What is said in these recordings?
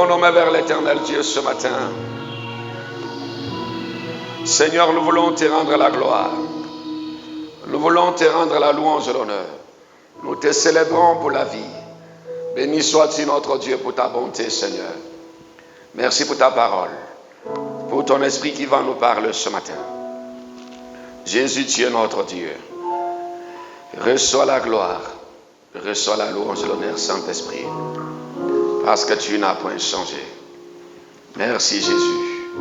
Levons nos mains vers l'Éternel Dieu ce matin. Seigneur, nous voulons te rendre la gloire. Nous voulons te rendre la louange et l'honneur. Nous te célébrons pour la vie. Béni sois-tu notre Dieu pour ta bonté, Seigneur. Merci pour ta parole, pour ton esprit qui va nous parler ce matin. Jésus, tu es notre Dieu. Reçois la gloire, reçois la louange et l'honneur, Saint-Esprit, parce que tu n'as point changé. Merci Jésus,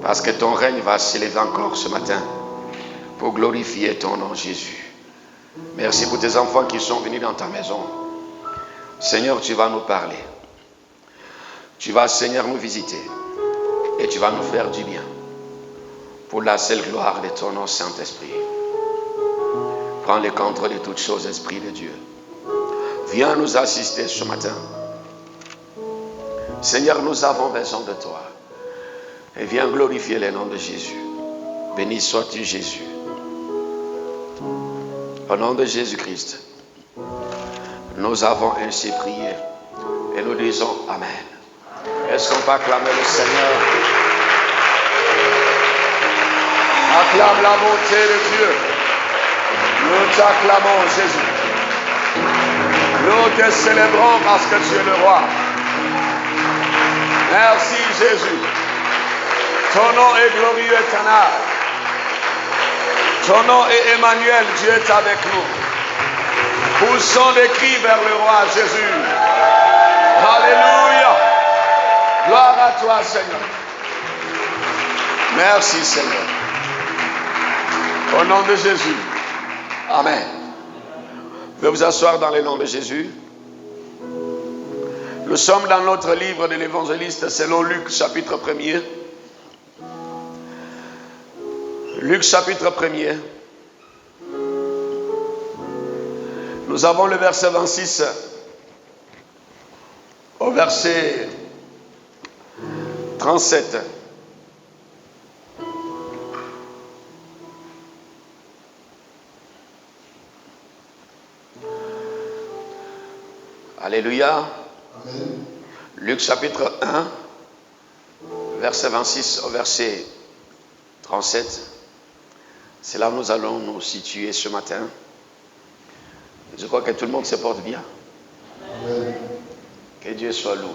parce que ton règne va s'élever encore ce matin pour glorifier ton nom, Jésus. Merci pour tes enfants qui sont venus dans ta maison. Seigneur, tu vas nous parler. Tu vas, Seigneur, nous visiter et tu vas nous faire du bien pour la seule gloire de ton nom, Saint-Esprit. Prends le contrôle de toutes choses, Esprit de Dieu. Viens nous assister ce matin. Seigneur, nous avons besoin de toi. Et viens glorifier le nom de Jésus. Béni sois-tu, Jésus. Au nom de Jésus-Christ, nous avons ainsi prié et nous disons Amen. Est-ce qu'on peut acclamer le Seigneur? Acclame la bonté de Dieu. Nous t'acclamons, Jésus. Nous te célébrons parce que tu es le roi. Merci, Jésus. Ton nom est glorieux, éternel. Ton nom est Emmanuel, Dieu est avec nous. Poussons des cris vers le roi Jésus. Alléluia. Gloire à toi, Seigneur. Merci, Seigneur. Au nom de Jésus. Amen. Vous pouvez vous asseoir dans le nom de Jésus. Nous sommes dans notre livre de l'évangéliste selon Luc, chapitre 1er. Luc, chapitre 1er. Nous avons le verset 26 au verset 37. Alléluia. Amen. Luc chapitre 1, verset 26 au verset 37. C'est là où nous allons nous situer ce matin. Je crois que tout le monde se porte bien. Amen. Que Dieu soit loué.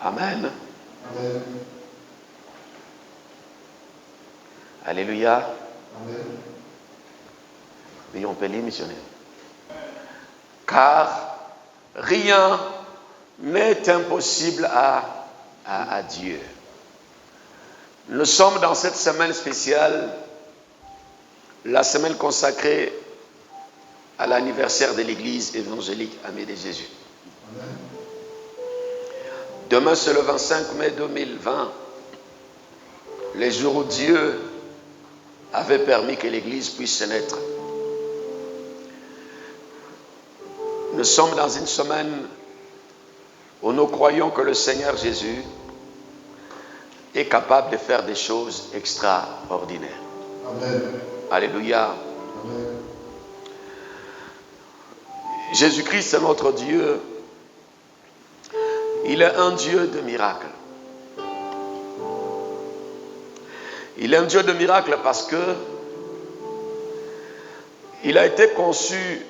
Amen. Amen. Alléluia. Amen. Oui, on peut lire, missionnaire. Car rien n'est impossible à Dieu. Nous sommes dans cette semaine spéciale, la semaine consacrée à l'anniversaire de l'église évangélique Aimée de Jésus. Amen. Demain, c'est le 25 mai 2020, le jour où Dieu avait permis que l'église puisse naître. Nous sommes dans une semaine où nous croyons que le Seigneur Jésus est capable de faire des choses extraordinaires. Amen. Alléluia. Amen. Jésus-Christ est notre Dieu. Il est un Dieu de miracles. Il est un Dieu de miracles parce que il a été conçu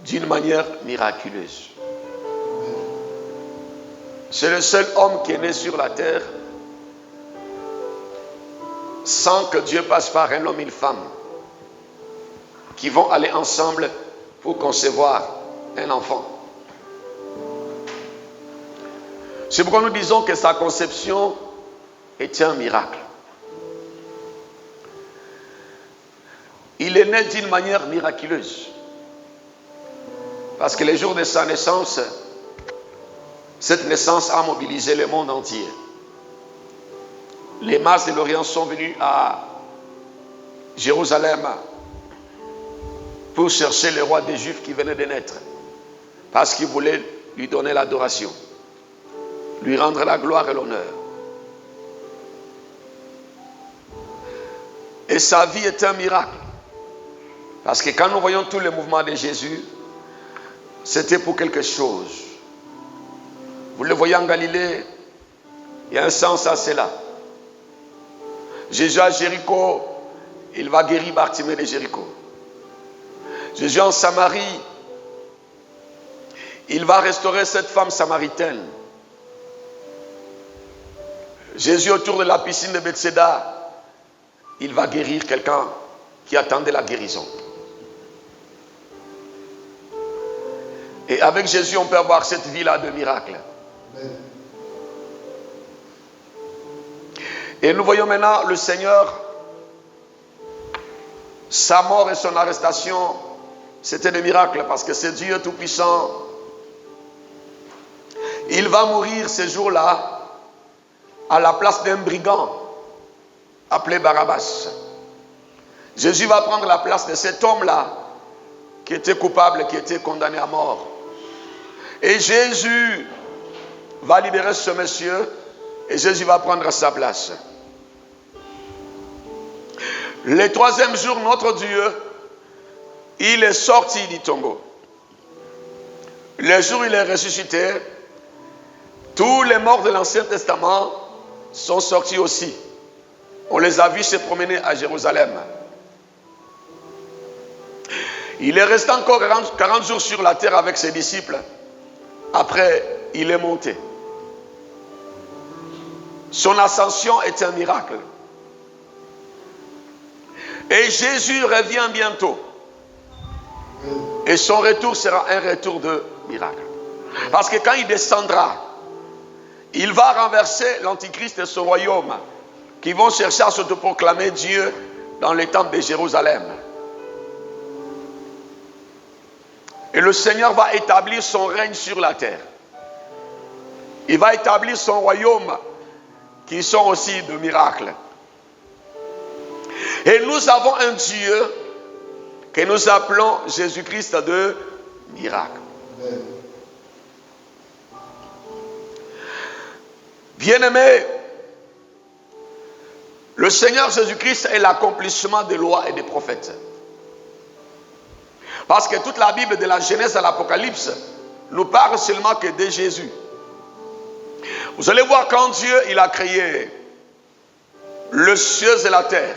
d'une manière miraculeuse. C'est le seul homme qui est né sur la terre sans que Dieu passe par un homme et une femme qui vont aller ensemble pour concevoir un enfant. C'est pourquoi nous disons que sa conception est un miracle. Il est né d'une manière miraculeuse. Parce que le jour de sa naissance, cette naissance a mobilisé le monde entier. Les masses de l'Orient sont venues à Jérusalem pour chercher le roi des Juifs qui venait de naître. Parce qu'ils voulaient lui donner l'adoration, lui rendre la gloire et l'honneur. Et sa vie est un miracle. Parce que quand nous voyons tous les mouvements de Jésus, c'était pour quelque chose. Vous le voyez en Galilée, il y a un sens à cela. Jésus à Jéricho, il va guérir Bartimée de Jéricho. Jésus en Samarie, il va restaurer cette femme samaritaine. Jésus autour de la piscine de Bethséda, il va guérir quelqu'un qui attendait la guérison. Et avec Jésus, on peut avoir cette vie-là de miracle. Et nous voyons maintenant le Seigneur, sa mort et son arrestation, c'était des miracles parce que c'est Dieu Tout-Puissant. Il va mourir ce jour-là à la place d'un brigand appelé Barabbas. Jésus va prendre la place de cet homme-là qui était coupable, qui était condamné à mort. Et Jésus va libérer ce monsieur et Jésus va prendre sa place. Le troisième jour, notre Dieu, il est sorti du tombeau. Le jour où il est ressuscité, tous les morts de l'Ancien Testament sont sortis aussi. On les a vus se promener à Jérusalem. Il est resté encore 40 jours sur la terre avec ses disciples. Après, il est monté. Son ascension est un miracle. Et Jésus revient bientôt. Et son retour sera un retour de miracle. Parce que quand il descendra, il va renverser l'Antichrist et son royaume, qui vont chercher à s'autoproclamer Dieu dans les temples de Jérusalem. Et le Seigneur va établir son règne sur la terre. Il va établir son royaume, qui sont aussi de miracles. Et nous avons un Dieu que nous appelons Jésus-Christ de miracle. Bien-aimés, le Seigneur Jésus-Christ est l'accomplissement des lois et des prophètes. Parce que toute la Bible, de la Genèse à l'Apocalypse, nous parle seulement que de Jésus. Vous allez voir quand Dieu il a créé le ciel et la terre.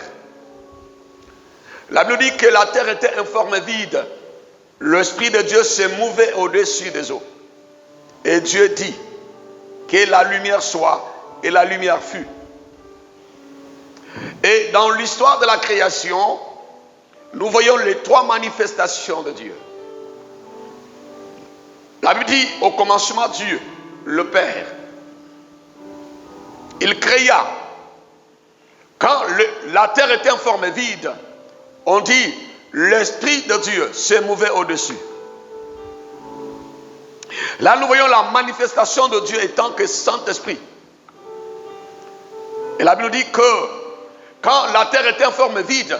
La Bible dit que la terre était informe vide. L'Esprit de Dieu se mouvait au-dessus des eaux. Et Dieu dit que la lumière soit, et la lumière fut. Et dans l'histoire de la création, nous voyons les trois manifestations de Dieu. La Bible dit au commencement Dieu, le Père. Il créa. Quand la terre était informe vide, on dit l'Esprit de Dieu se mouvait au-dessus. Là, nous voyons la manifestation de Dieu étant que Saint-Esprit. Et la Bible dit que quand la terre était en forme vide,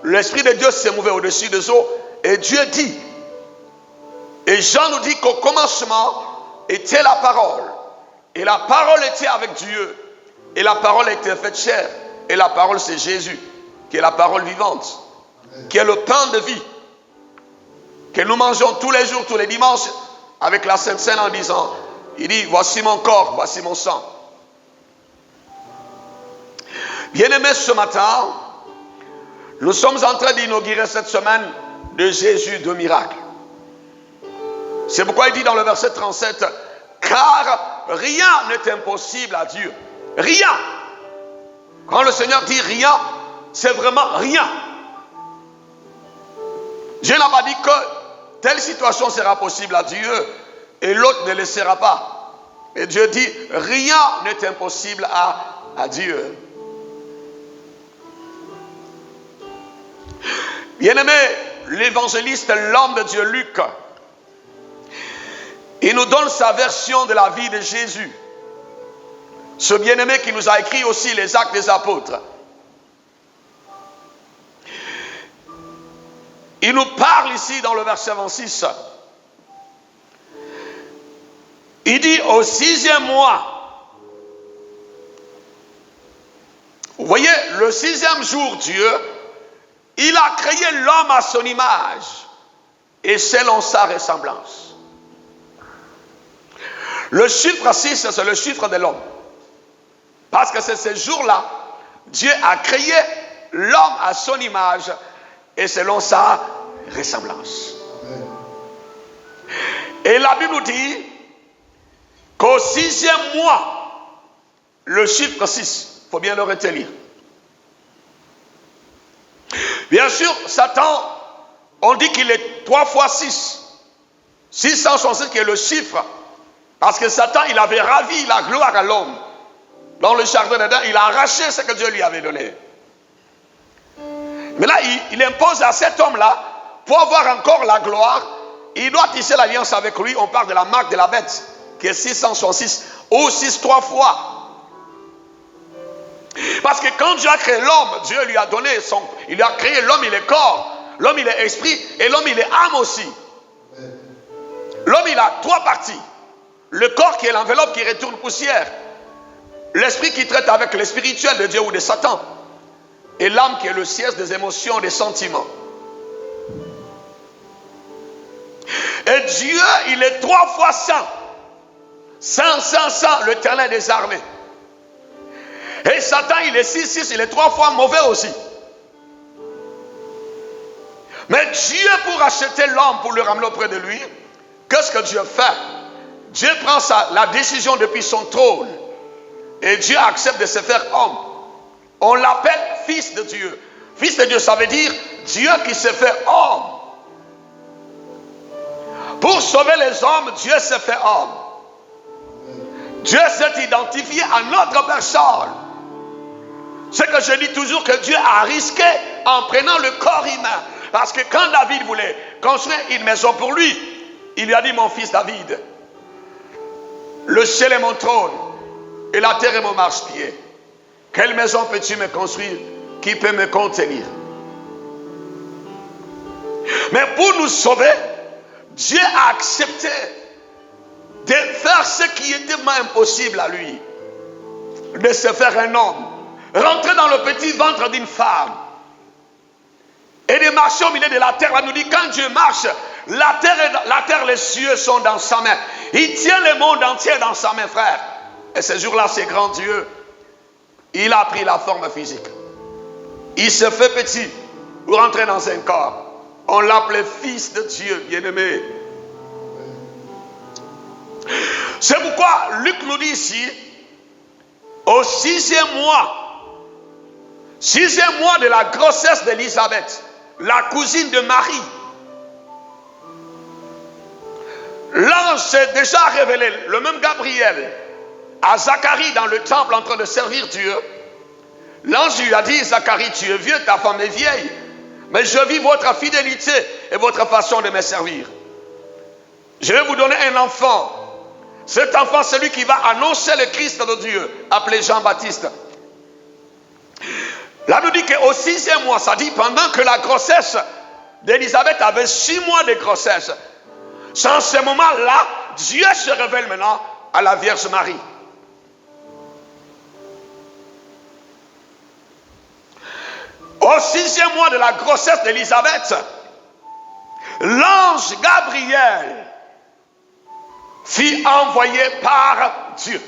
l'Esprit de Dieu se mouvait au-dessus des eaux. Et Dieu dit, et Jean nous dit qu'au commencement était la parole. Et la parole était avec Dieu. Et la parole était faite chair. Et la parole c'est Jésus, qui est la parole vivante, qui est le pain de vie, que nous mangeons tous les jours, tous les dimanches, avec la Sainte Seine en disant, il dit, voici mon corps, voici mon sang. Bien-aimés, ce matin, nous sommes en train d'inaugurer cette semaine de Jésus de miracle. C'est pourquoi il dit dans le verset 37, car rien n'est impossible à Dieu. Rien. Quand le Seigneur dit rien, c'est vraiment rien. Dieu n'a pas dit que telle situation sera possible à Dieu et l'autre ne le sera pas. Et Dieu dit, rien n'est impossible à Dieu. Bien-aimé, l'évangéliste, l'homme de Dieu, Luc, il nous donne sa version de la vie de Jésus. Ce bien-aimé qui nous a écrit aussi les Actes des Apôtres. Il nous parle ici dans le verset 26. Il dit au 6e mois. Vous voyez, le 6e jour, Dieu, il a créé l'homme à son image et selon sa ressemblance. Le chiffre 6, c'est le chiffre de l'homme. Parce que c'est ce jour-là, Dieu a créé l'homme à son image et selon sa ressemblance. Et la Bible nous dit qu'au 6e mois, le chiffre 6, il faut bien le retenir. Bien sûr, Satan, on dit qu'il est 3 fois 6. 666 qui est le chiffre. Parce que Satan, il avait ravi la gloire à l'homme. Dans le jardin d'Éden, il a arraché ce que Dieu lui avait donné. Mais là, il impose à cet homme-là, pour avoir encore la gloire, il doit tisser l'alliance avec lui. On parle de la marque de la bête, qui est 666, ou 6 3 fois. Parce que quand Dieu a créé l'homme, Dieu lui a donné il a créé l'homme, il est corps, l'homme il est esprit, et l'homme il est âme aussi. L'homme il a 3 parties. Le corps qui est l'enveloppe qui retourne poussière. L'esprit qui traite avec le spirituel de Dieu ou de Satan. Et l'âme qui est le siège des émotions, des sentiments. Et Dieu, il est 3 fois saint. Saint, l'Éternel des armées. Et Satan, il est 6, il est 3 fois mauvais aussi. Mais Dieu, pour acheter l'homme, pour le ramener auprès de lui, qu'est-ce que Dieu fait? Dieu prend la décision depuis son trône. Et Dieu accepte de se faire homme. On l'appelle fils de Dieu. Fils de Dieu, ça veut dire Dieu qui se fait homme. Pour sauver les hommes, Dieu se fait homme. Dieu s'est identifié à notre personne. C'est que je dis toujours que Dieu a risqué en prenant le corps humain. Parce que quand David voulait construire une maison pour lui, il lui a dit: mon fils David, le ciel est mon trône et la terre est mon marchepied. Quelle maison peux-tu me construire qui peut me contenir? Mais pour nous sauver, Dieu a accepté de faire ce qui était impossible à lui, de se faire un homme, rentrer dans le petit ventre d'une femme et de marcher au milieu de la terre. On nous dit, quand Dieu marche, la terre, les cieux sont dans sa main. Il tient le monde entier dans sa main, frère. Et ce jour-là, c'est grand Dieu. Il a pris la forme physique. Il se fait petit pour entrer dans un corps. On l'appelait fils de Dieu, bien-aimé. C'est pourquoi Luc nous dit ici, au 6e mois de la grossesse d'Élisabeth, la cousine de Marie, l'ange s'est déjà révélé, le même Gabriel, à Zacharie dans le temple en train de servir Dieu. L'ange lui a dit: Zacharie, tu es vieux, ta femme est vieille, mais je vis votre fidélité et votre façon de me servir. Je vais vous donner un enfant. Cet enfant, c'est lui qui va annoncer le Christ de Dieu, appelé Jean-Baptiste. Là, nous dit qu'au 6e mois, ça dit pendant que la grossesse d'Élisabeth avait 6 mois de grossesse. C'est en ce moment-là, Dieu se révèle maintenant à la Vierge Marie. Au 6e mois de la grossesse d'Élisabeth, l'ange Gabriel fut envoyé par Dieu.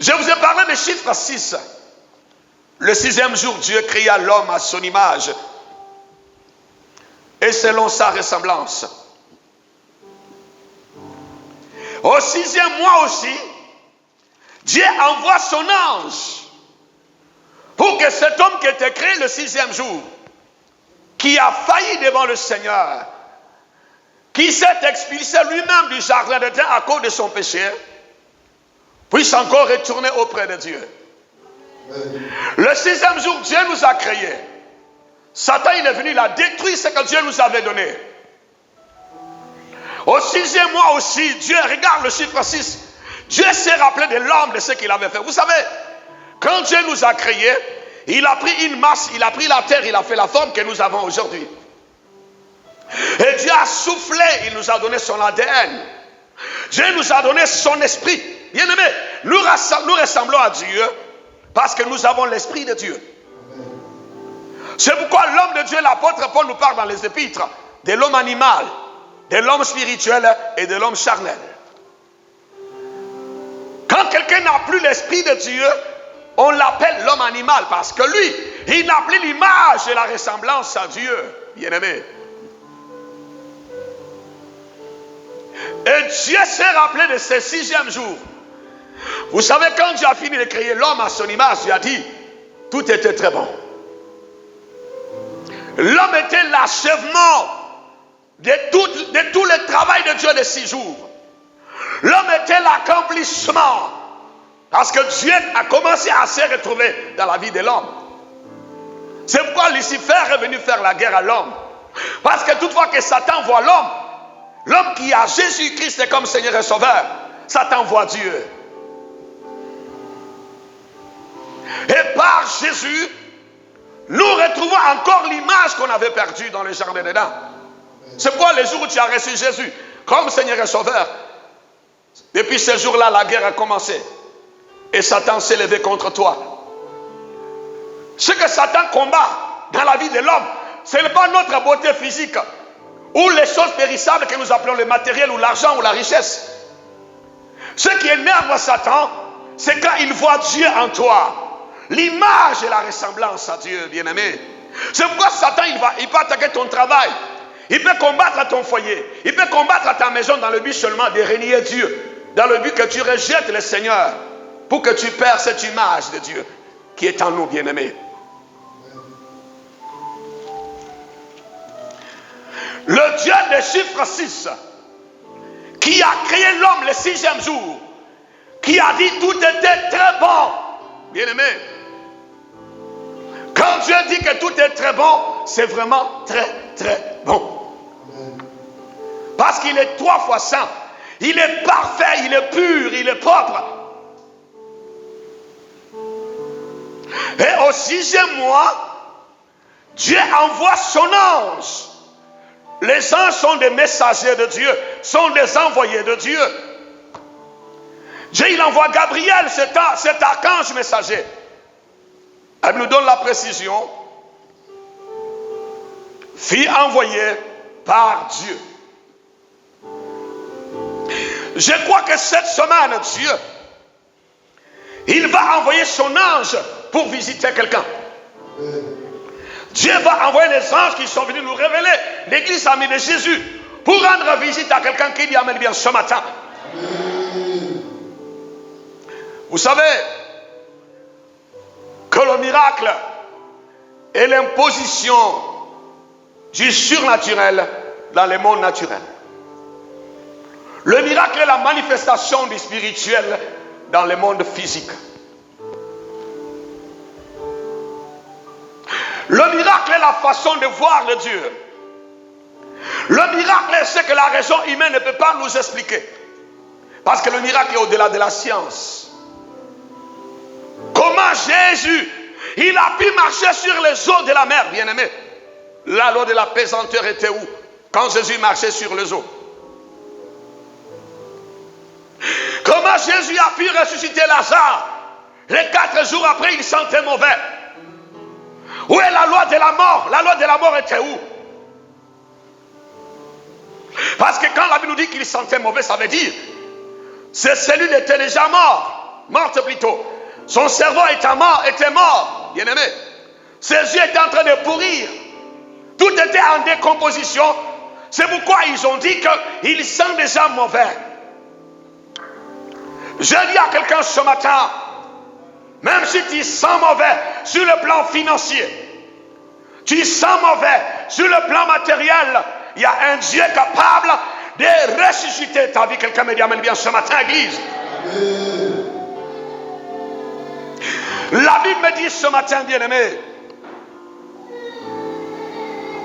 Je vous ai parlé du chiffre 6. Le 6e jour, Dieu créa l'homme à son image et selon sa ressemblance. Au 6e mois aussi, Dieu envoie son ange pour que cet homme qui était créé le 6e jour, qui a failli devant le Seigneur, qui s'est expulsé lui-même du jardin d'Éden à cause de son péché, puisse encore retourner auprès de Dieu. Le 6e jour, Dieu nous a créés. Satan, il est venu, il a détruit ce que Dieu nous avait donné. Au 6e mois aussi, Dieu, regarde le chiffre 6, Dieu s'est rappelé de l'homme, de ce qu'il avait fait. Vous savez, quand Dieu nous a créés, il a pris une masse, il a pris la terre, il a fait la forme que nous avons aujourd'hui. Et Dieu a soufflé, il nous a donné son ADN. Dieu nous a donné son esprit. Bien-aimés, nous ressemblons à Dieu parce que nous avons l'esprit de Dieu. C'est pourquoi l'homme de Dieu, l'apôtre Paul, nous parle dans les épîtres de l'homme animal, de l'homme spirituel et de l'homme charnel. Quand quelqu'un n'a plus l'esprit de Dieu, on l'appelle l'homme animal parce que lui, il n'a plus l'image et la ressemblance à Dieu, bien-aimé. Et Dieu s'est rappelé de ce 6e jour. Vous savez, quand Dieu a fini de créer l'homme à son image, Dieu a dit, tout était très bon. L'homme était l'achèvement de tout le travail de Dieu de 6 jours. L'homme était l'accomplissement. Parce que Dieu a commencé à se retrouver dans la vie de l'homme. C'est pourquoi Lucifer est venu faire la guerre à l'homme. Parce que toutefois que Satan voit l'homme, l'homme qui a Jésus-Christ comme Seigneur et Sauveur, Satan voit Dieu. Et par Jésus, nous retrouvons encore l'image qu'on avait perdue dans le jardin d'Éden. C'est pourquoi le jour où tu as reçu Jésus comme Seigneur et Sauveur, depuis ce jour-là, la guerre a commencé. Et Satan s'est levé contre toi. Ce que Satan combat dans la vie de l'homme, ce n'est pas notre beauté physique ou les choses périssables que nous appelons le matériel ou l'argent ou la richesse. Ce qui énerve Satan, c'est quand il voit Dieu en toi. L'image et la ressemblance à Dieu, bien-aimé. C'est pourquoi Satan, il peut attaquer ton travail. Il peut combattre ton foyer. Il peut combattre ta maison dans le but seulement de renier Dieu. Dans le but que tu rejettes le Seigneur. Pour que tu perds cette image de Dieu qui est en nous, bien-aimés. Le Dieu des chiffres 6, qui a créé l'homme le 6e jour, qui a dit tout était très bon, bien-aimés. Quand Dieu dit que tout est très bon, c'est vraiment très, très bon. Parce qu'il est 3 fois saint. Il est parfait, il est pur, il est propre. Et au 6e mois, Dieu envoie son ange. Les anges sont des messagers de Dieu, sont des envoyés de Dieu. Dieu, il envoie Gabriel, cet archange messager. Elle nous donne la précision. Fille envoyée par Dieu. Je crois que cette semaine, Dieu, il va envoyer son ange pour visiter quelqu'un. Dieu va envoyer les anges qui sont venus nous révéler l'église amie de Jésus pour rendre visite à quelqu'un qui lui amène bien ce matin. Vous savez que le miracle est l'imposition du surnaturel dans le monde naturel. Le miracle est la manifestation du spirituel dans le monde physique. Le miracle est la façon de voir le Dieu. Le miracle est ce que la raison humaine ne peut pas nous expliquer. Parce que le miracle est au-delà de la science. Comment Jésus, il a pu marcher sur les eaux de la mer, bien-aimé. La loi de la pesanteur était où? Quand Jésus marchait sur les eaux. Comment Jésus a pu ressusciter Lazare? Les 4 jours après, il sentait mauvais. Où est la loi de la mort? La loi de la mort était où? Parce que quand la Bible nous dit qu'il sentait mauvais, ça veut dire ses cellules étaient déjà mortes plutôt. Son cerveau était mort, bien-aimé. Ses yeux étaient en train de pourrir. Tout était en décomposition. C'est pourquoi ils ont dit qu'il sent déjà mauvais. Je dis à quelqu'un ce matin, même si tu sens mauvais sur le plan financier, tu sens mauvais sur le plan matériel, il y a un Dieu capable de ressusciter ta vie. Quelqu'un me dit amen bien ce matin, église. La Bible me dit ce matin, bien-aimé,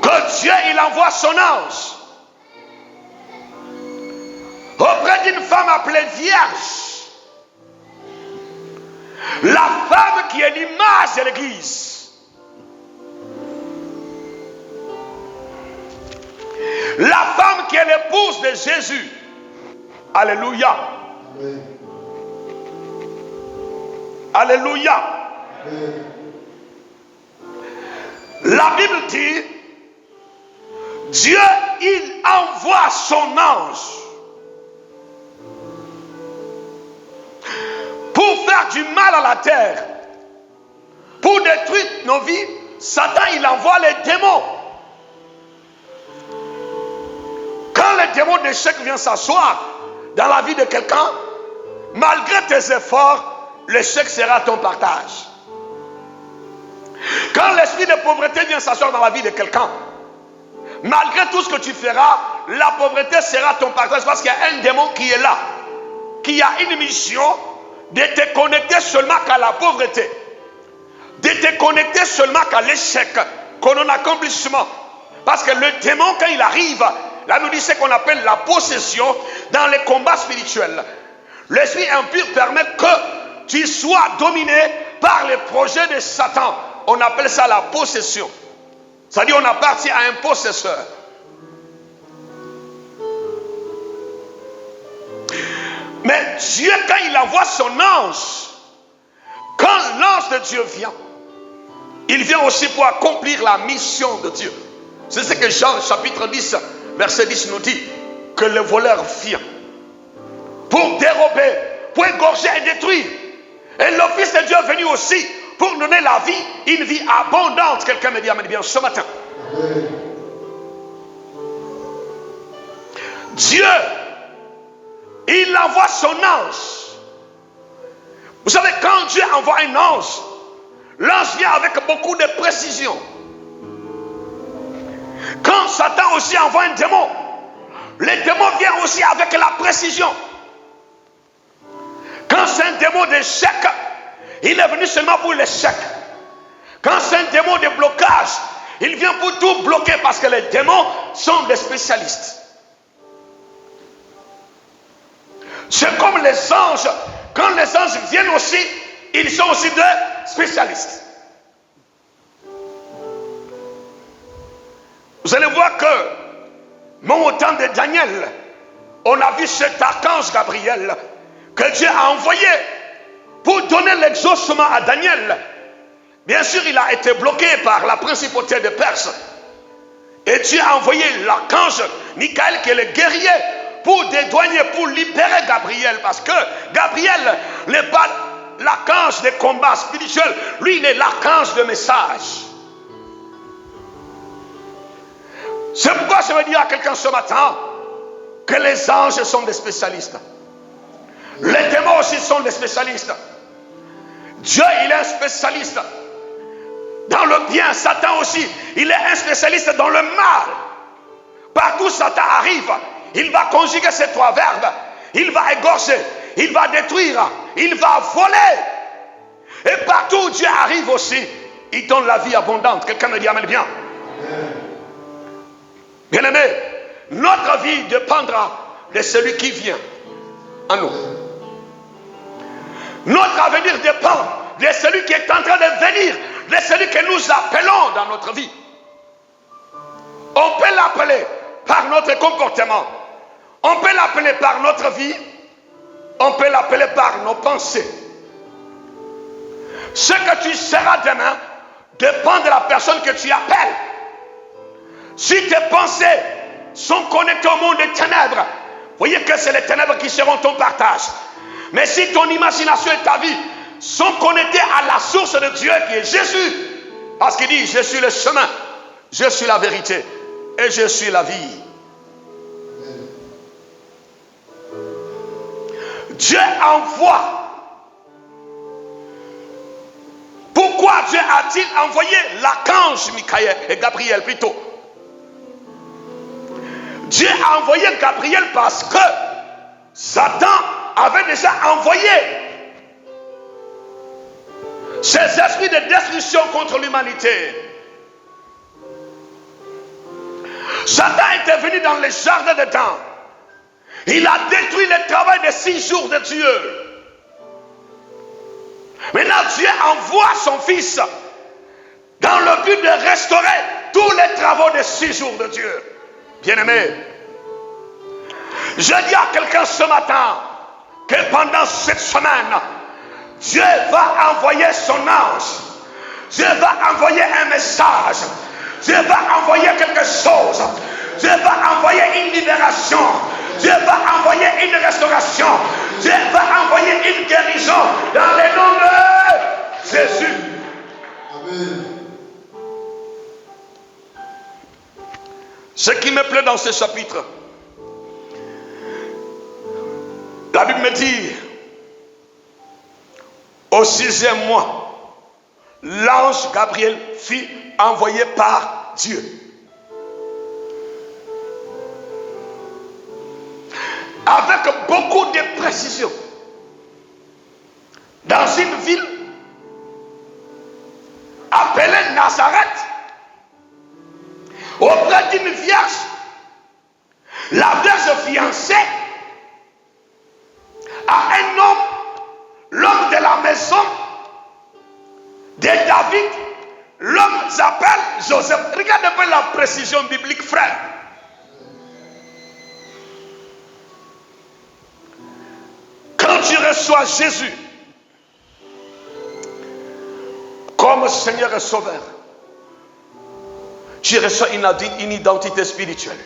que Dieu, il envoie son ange auprès d'une femme appelée vierge. La femme qui est l'image de l'église. La femme qui est l'épouse de Jésus. Alléluia. Alléluia. La Bible dit, Dieu il envoie son ange pour faire du mal à la terre, pour détruire nos vies, Satan, il envoie les démons. Quand les démons d'échec viennent s'asseoir dans la vie de quelqu'un, malgré tes efforts, l'échec sera ton partage. Quand l'esprit de pauvreté vient s'asseoir dans la vie de quelqu'un, malgré tout ce que tu feras, la pauvreté sera ton partage, parce qu'il y a un démon qui est là, qui a une mission de te connecter seulement qu'à la pauvreté, de te connecter seulement qu'à l'échec, qu'à non accomplissement. Parce que le démon, quand il arrive, là nous dit ce qu'on appelle la possession dans les combats spirituels. L'esprit impur permet que tu sois dominé par les projets de Satan. On appelle ça la possession. C'est-à-dire on appartient à un possesseur. Mais Dieu, quand il envoie son ange, quand l'ange de Dieu vient, il vient aussi pour accomplir la mission de Dieu. C'est ce que Jean chapitre 10, verset 10 nous dit, que le voleur vient pour dérober, pour égorger et détruire. Et le Fils de Dieu est venu aussi pour donner la vie, une vie abondante. Quelqu'un me dit amen bien ce matin. Dieu, il envoie son ange. Vous savez, quand Dieu envoie un ange, l'ange vient avec beaucoup de précision. Quand Satan aussi envoie un démon, le démon vient aussi avec la précision. Quand c'est un démon d'échec, il est venu seulement pour l'échec. Quand c'est un démon de blocage, il vient pour tout bloquer, parce que les démons sont des spécialistes. C'est comme les anges. Quand les anges viennent aussi, ils sont aussi des spécialistes. Vous allez voir que, même au temps de Daniel, on a vu cet archange Gabriel que Dieu a envoyé pour donner l'exaucement à Daniel. Bien sûr, il a été bloqué par la principauté de Perse. Et Dieu a envoyé l'archange Michael, qui est le guerrier, pour dédouaner, pour libérer Gabriel. Parce que Gabriel n'est pas l'archange des combats spirituels. Lui, il est l'archange de message. C'est pourquoi je veux dire à quelqu'un ce matin que les anges sont des spécialistes. Les démons aussi sont des spécialistes. Dieu, il est un spécialiste dans le bien. Satan aussi, il est un spécialiste dans le mal. Partout Satan arrive, il va conjuguer ces trois verbes. Il va égorger, il va détruire, il va voler. Et partout où Dieu arrive aussi, il donne la vie abondante. Quelqu'un me dit amen bien. Bien aimé, notre vie dépendra de celui qui vient en nous. Notre avenir dépend de celui qui est en train de venir, de celui que nous appelons dans notre vie. On peut l'appeler par notre comportement, on peut l'appeler par notre vie, on peut l'appeler par nos pensées. Ce que tu seras demain dépend de la personne que tu appelles. Si tes pensées sont connectées au monde des ténèbres, voyez que c'est les ténèbres qui seront ton partage. Mais si ton imagination et ta vie sont connectées à la source de Dieu qui est Jésus, parce qu'il dit, je suis le chemin, je suis la vérité et je suis la vie. Dieu envoie. Pourquoi Dieu a-t-il envoyé l'archange Michael et Gabriel plutôt? Dieu a envoyé Gabriel parce que Satan avait déjà envoyé ses esprits de destruction contre l'humanité. Satan était venu dans le jardin d'Éden. Il a détruit le travail de 6 jours de Dieu. Maintenant, Dieu envoie son Fils dans le but de restaurer tous les travaux de 6 jours de Dieu. Bien-aimé, je dis à quelqu'un ce matin que pendant cette semaine, Dieu va envoyer son ange. Dieu va envoyer un message. Dieu va envoyer quelque chose. Dieu va envoyer une libération. Dieu va envoyer une restauration. Dieu va envoyer une guérison dans le nom de Jésus. Amen. Ce qui me plaît dans ce chapitre, la Bible me dit, au 6e mois, l'ange Gabriel fut envoyé par Dieu. Avec beaucoup de précision, dans une ville appelée Nazareth, auprès d'une vierge, la vierge fiancée à un homme, l'homme de la maison de David, l'homme s'appelle Joseph. Regarde un peu la précision biblique, frère. Quand tu reçois Jésus comme Seigneur et Sauveur, tu reçois une identité spirituelle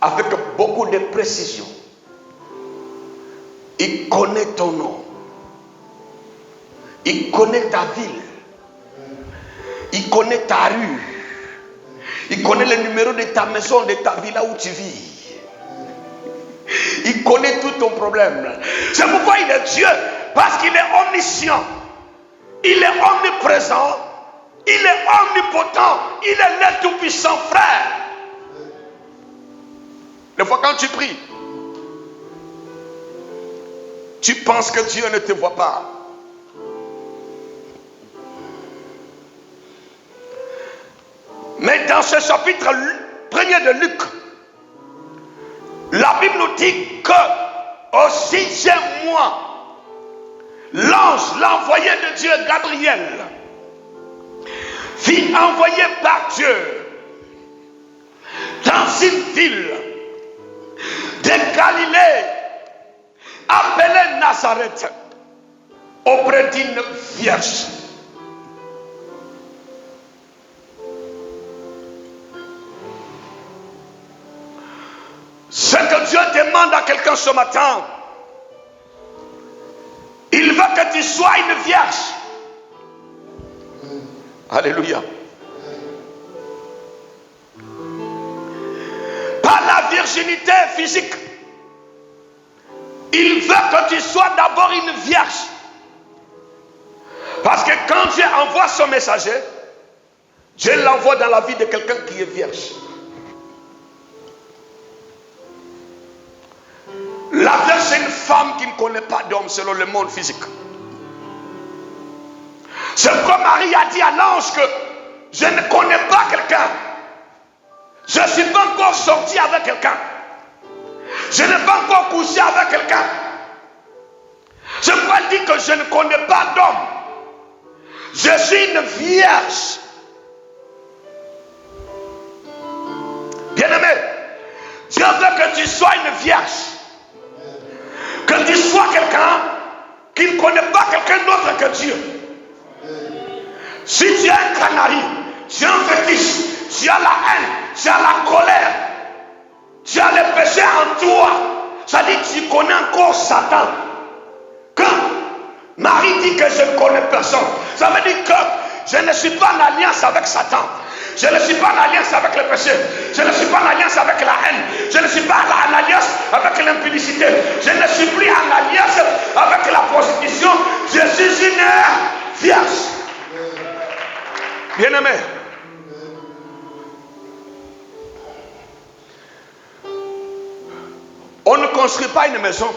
avec beaucoup de précision. Il connaît ton nom. Il connaît ta ville. Il connaît ta rue. Il connaît le numéro de ta maison, de ta villa où tu vis. Il connaît tout ton problème. C'est pourquoi il est Dieu. Parce qu'il est omniscient. Il est omniprésent. Il est omnipotent. Il est le tout-puissant, frère. Des fois quand tu pries, tu penses que Dieu ne te voit pas. Mais dans ce chapitre 1er de Luc, la Bible nous dit que au 6e mois, l'ange, l'envoyé de Dieu, Gabriel, fut envoyé par Dieu dans une ville de Galilée appelée Nazareth, auprès d'une vierge. Ce que Dieu demande à quelqu'un ce matin, il veut que tu sois une vierge. Alléluia. Pas la virginité physique. Il veut que tu sois d'abord une vierge. Parce que quand Dieu envoie son messager, Dieu l'envoie dans la vie de quelqu'un qui est vierge. La vierge, c'est une femme qui ne connaît pas d'homme selon le monde physique. C'est pourquoi Marie a dit à l'ange que je ne connais pas quelqu'un. Je ne suis pas encore sorti avec quelqu'un. Je n'ai pas encore couché avec quelqu'un. Je peux dire que je ne connais pas d'homme. Je suis une vierge. Bien-aimé, Dieu veut que tu sois une vierge. Que tu sois quelqu'un qui ne connaît pas quelqu'un d'autre que Dieu. Si tu es un canari, tu as un fétiche, tu as la haine, tu as la colère, tu as le péché en toi, ça dit que tu connais encore Satan. Quand Marie dit que je ne connais personne, ça veut dire que je ne suis pas en alliance avec Satan. Je ne suis pas en alliance avec le péché. Je ne suis pas en alliance avec la haine. Je ne suis pas en alliance avec l'impudicité. Je ne suis plus en alliance avec la prostitution. Je suis une vierge. Bien-aimé, on ne construit pas une maison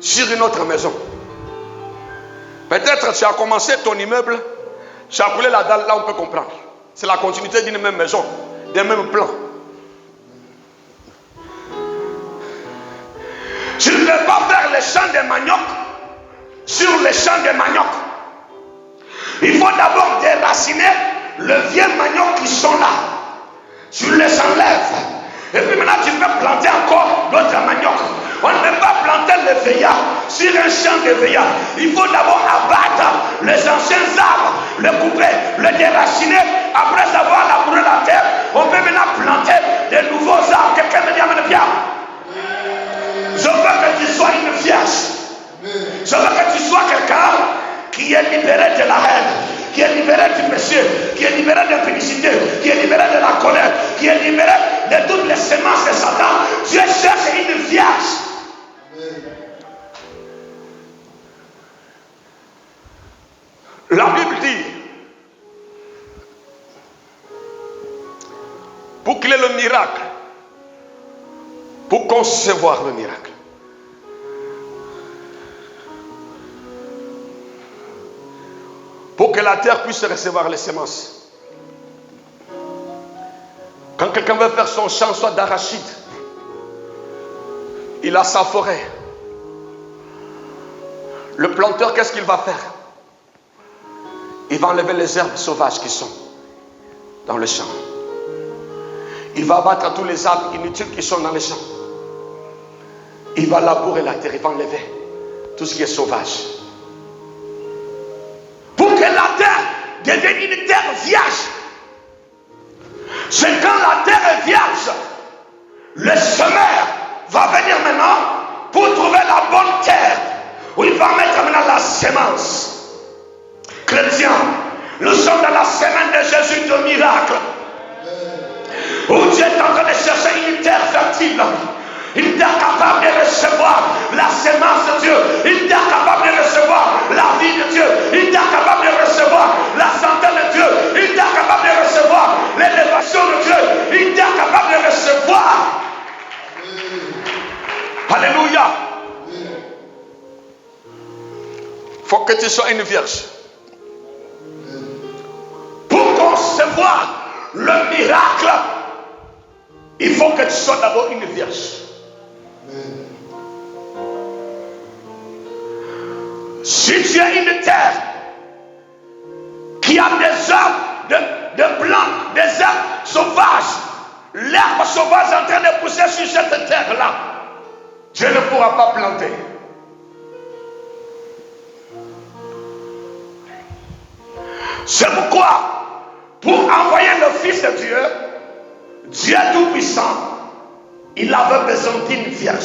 sur une autre maison. Peut-être tu as commencé ton immeuble, tu as coulé la dalle, là on peut comprendre. C'est la continuité d'une même maison, d'un même plan. Tu ne peux pas faire les champs de manioc sur les champs de manioc. Il faut d'abord déraciner le vieux manioc qui sont là. Tu les enlèves. Et puis maintenant tu peux planter encore d'autres manioc. On ne peut pas planter le veillard sur un champ de veillard. Il faut d'abord abattre les anciens arbres, le couper, le déraciner après avoir labouré la terre, on peut maintenant planter de nouveaux arbres. Quelqu'un me dit amen bien. Je veux que tu sois une vierge. Je veux que tu sois quelqu'un qui est libéré de la haine, qui est libéré du péché, qui est libéré de l'impudicité, qui est libéré de la colère, qui est libéré de toutes les semences de Satan. Dieu cherche une vierge. La Bible dit, pour qu'il ait le miracle, pour concevoir le miracle, pour que la terre puisse recevoir les semences. Quand quelqu'un veut faire son champ, soit d'arachide, il a sa forêt. Le planteur, qu'est-ce qu'il va faire? Il va enlever les herbes sauvages qui sont dans le champ. Il va abattre tous les arbres inutiles qui sont dans le champ. Il va labourer la terre, il va enlever tout ce qui est sauvage. Pour que la terre devienne une terre vierge. C'est quand la terre est vierge, le semeur va venir maintenant pour trouver la bonne terre où il va mettre maintenant la sémence. Chrétiens, nous sommes dans la semaine de Jésus de miracle, où Dieu est en train de chercher une terre fertile, une terre capable de recevoir la sémence de Dieu, une terre capable de recevoir la vie de Dieu, une terre capable de recevoir la santé de Dieu, une terre capable de recevoir l'élévation de Dieu, une terre capable de recevoir. Alléluia. Il faut que tu sois une vierge. Pour concevoir le miracle, il faut que tu sois d'abord une vierge. Si tu as une terre qui a des arbres de plantes, des arbres sauvages, l'herbe sauvage est en train de pousser sur cette terre-là, Dieu ne pourra pas planter. C'est pourquoi, pour envoyer le Fils de Dieu, Dieu Tout-Puissant, il avait besoin d'une vierge,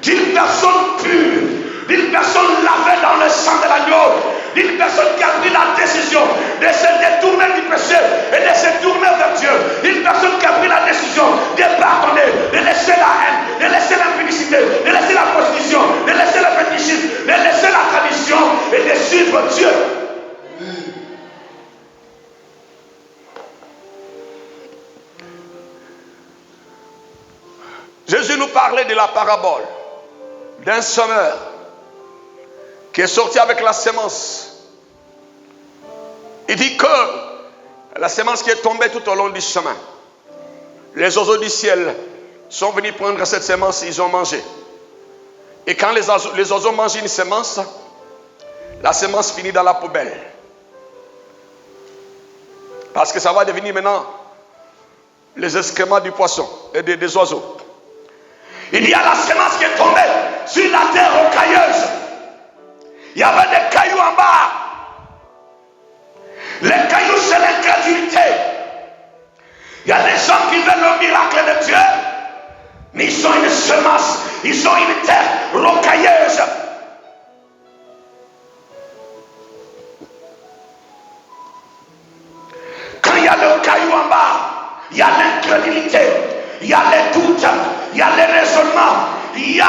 d'une personne pure, d'une personne lavée dans le sang de l'agneau, d'une personne qui a pris la décision de se détourner du péché et de se tourner vers Dieu, une personne qui a pris la décision de pardonner, de laisser la haine, de laisser l'impudicité, de laisser la prostitution, de laisser le fétichisme, de laisser la tradition et de suivre Dieu. Jésus nous parlait de la parabole d'un semeur qui est sorti avec la sémence. Il dit que la sémence qui est tombée tout au long du chemin, les oiseaux du ciel sont venus prendre cette sémence, ils ont mangé. Et quand les oiseaux mangent une sémence, la sémence finit dans la poubelle. Parce que ça va devenir maintenant les excréments du poisson et des oiseaux. Il y a la sémence qui est tombée sur la terre rocailleuse. Il y avait des cailloux en bas. Les cailloux, c'est l'incrédulité. Il y a des gens qui veulent le miracle de Dieu, mais ils sont une semence, ils sont une terre rocailleuse. Quand il y a le caillou en bas, il y a l'incrédulité, il y a les doutes, il y a les raisonnements, il y a